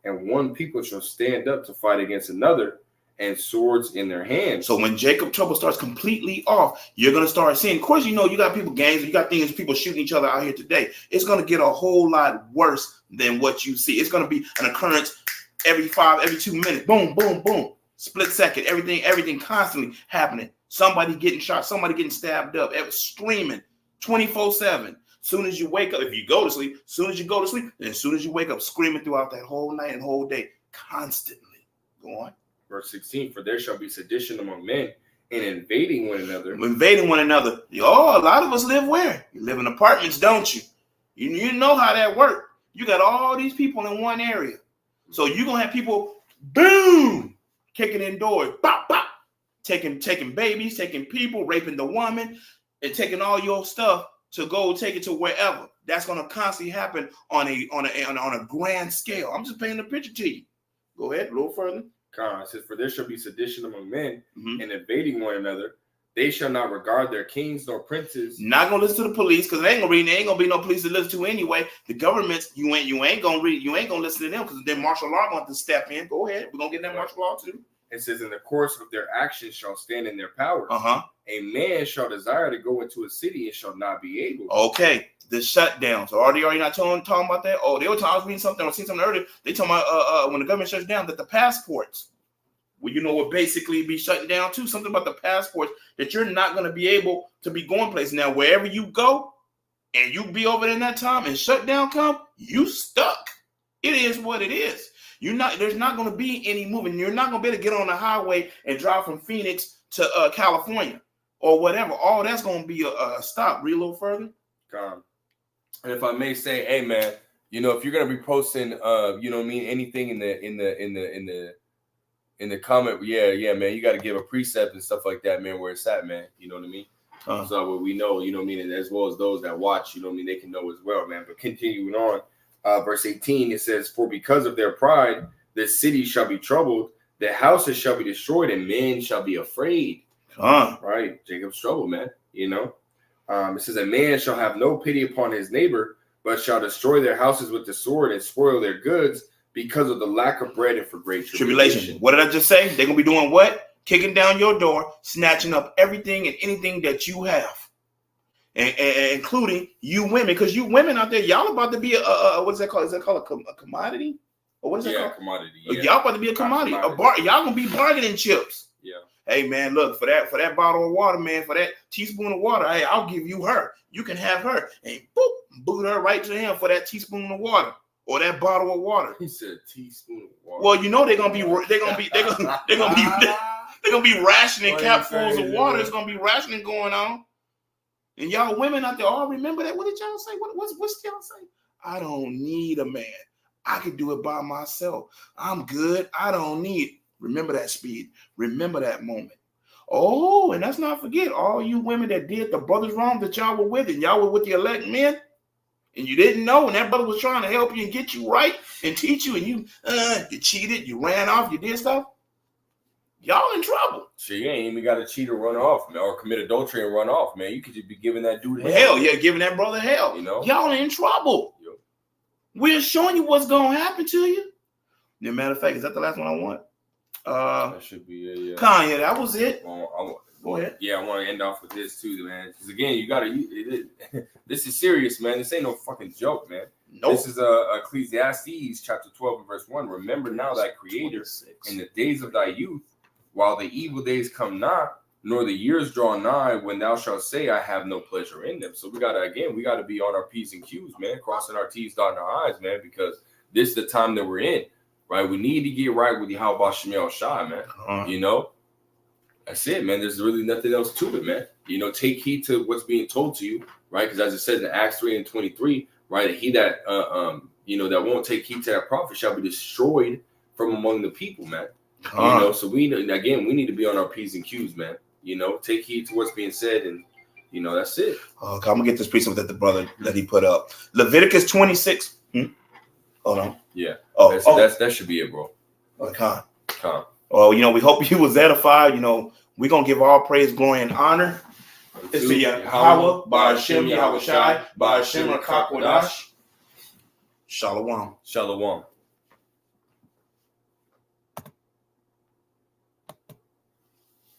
and one people shall stand up to fight against another, and swords in their hands. So when Jacob trouble starts completely off, you're going to start seeing, of course, you got people gangs, you got things, people shooting each other out here today. It's going to get a whole lot worse than what you see. It's going to be an occurrence every 2 minutes. Boom, boom, boom. Split second. Everything constantly happening. Somebody getting shot, somebody getting stabbed up, screaming 24/7. Soon as you wake up, if you go to sleep, and as soon as you wake up, screaming throughout that whole night and whole day, constantly. Go on. Verse 16, for there shall be sedition among men, and invading one another. Invading one another. A lot of us live where? You live in apartments, don't you? You know how that works. You got all these people in one area. So you're going to have people, boom, kicking in doors, bop, bop, taking babies, taking people, raping the woman, and taking all your stuff to go take it to wherever. That's going to constantly happen on a grand scale. I'm just painting a picture to you. Go ahead, a little further. It says, for there shall be sedition among men, and invading one another. They shall not regard their kings nor princes. Not gonna listen to the police, because there ain't gonna be no police to listen to anyway. The governments, you ain't gonna listen to them, because then martial law going to step in. Go ahead, we're gonna get that martial law too. It says, in the course of their actions shall stand in their power. A man shall desire to go into a city and shall not be able. Okay, the shutdown. So are they already not talking about that? Oh, they were talking. I was reading something. I was seeing something earlier. They talking about when the government shuts down that the passports, will basically be shut down too. Something about the passports that you're not going to be able to be going places. Now, wherever you go, and you be over there in that time and shutdown come, you stuck. It is what it is. There's not going to be any moving. You're not going to be able to get on the highway and drive from Phoenix to California or whatever. All that's going to be a stop. Read a little further. And if I may say, hey man, if you're gonna be posting, anything in the comment, yeah, man, you got to give a precept and stuff like that, man, where it's at, man. You know what I mean? So what we know, and as well as those that watch, they can know as well, man. But continuing on, verse 18, it says, for because of their pride, the city shall be troubled, the houses shall be destroyed, and men shall be afraid. Right? Jacob's trouble, man. It says, a man shall have no pity upon his neighbor, but shall destroy their houses with the sword and spoil their goods because of the lack of bread and for great tribulation. What did I just say? They're going to be doing what? Kicking down your door, snatching up everything and anything that you have, and including you women, because you women out there, y'all about to be what is that called? Is that called a commodity? Or what is that called? Commodity. Yeah. Y'all about to be a commodity. Y'all going to be bargaining chips. Yeah. Hey man, look, for that bottle of water, man, for that teaspoon of water, hey, I'll give you her. You can have her, and boot her right to him for that teaspoon of water or that bottle of water. He said teaspoon of water. Well, they're gonna be rationing capfuls of water. It's gonna be rationing going on, and y'all women out there all remember that. What did y'all say? What's y'all say? I don't need a man. I can do it by myself. I'm good. I don't need. Remember that speed. Remember that moment. Oh, and let's not forget all you women that did the brothers wrong that y'all were with, and y'all were with the elect men, and you didn't know, and that brother was trying to help you and get you right and teach you, and you cheated, you ran off, you did stuff. y'all in trouble. Shit, you ain't even got to cheat or run off, man, or commit adultery and run off, man. You could just be giving that dude Hell, yeah, giving that brother hell. You know, y'all in trouble. Yo. We're showing you what's gonna happen to you. As a matter of fact, is that the last one I want? That should be a Kanye. That was it. Go ahead. Yeah, I want to end off with this too, man. Because again, you gotta. This is serious, man. This ain't no fucking joke, man. Nope. This is Ecclesiastes chapter 12 and verse 1. Remember now thy Creator in the days of thy youth, while the evil days come not, nor the years draw nigh, when thou shalt say, I have no pleasure in them. So we gotta be on our P's and Q's, man, crossing our T's, dotting our I's, man, because this is the time that we're in, right? We need to get right with Yahweh Shemel Shai, man. You know, that's it, man. There's really nothing else to it, man. You know, take heed to what's being told to you, right? Because as it says in Acts 3 and 23, right, he that that won't take heed to that prophet shall be destroyed from among the people, man. You know, so we need to be on our P's and Q's, man. You know, take heed to what's being said, and you know, that's it. Okay, I'm gonna get this precept that the brother that he put up. Leviticus 26. Hold on. Yeah. Oh, that should be it, bro. Con. Well, you know, we hope you was edified. You know, we're gonna give all praise, glory, and honor. It's the Yahweh, Ba'ashem Yahweh Shai, Ba'ashem Rakakwadash. Shalom. Shalom.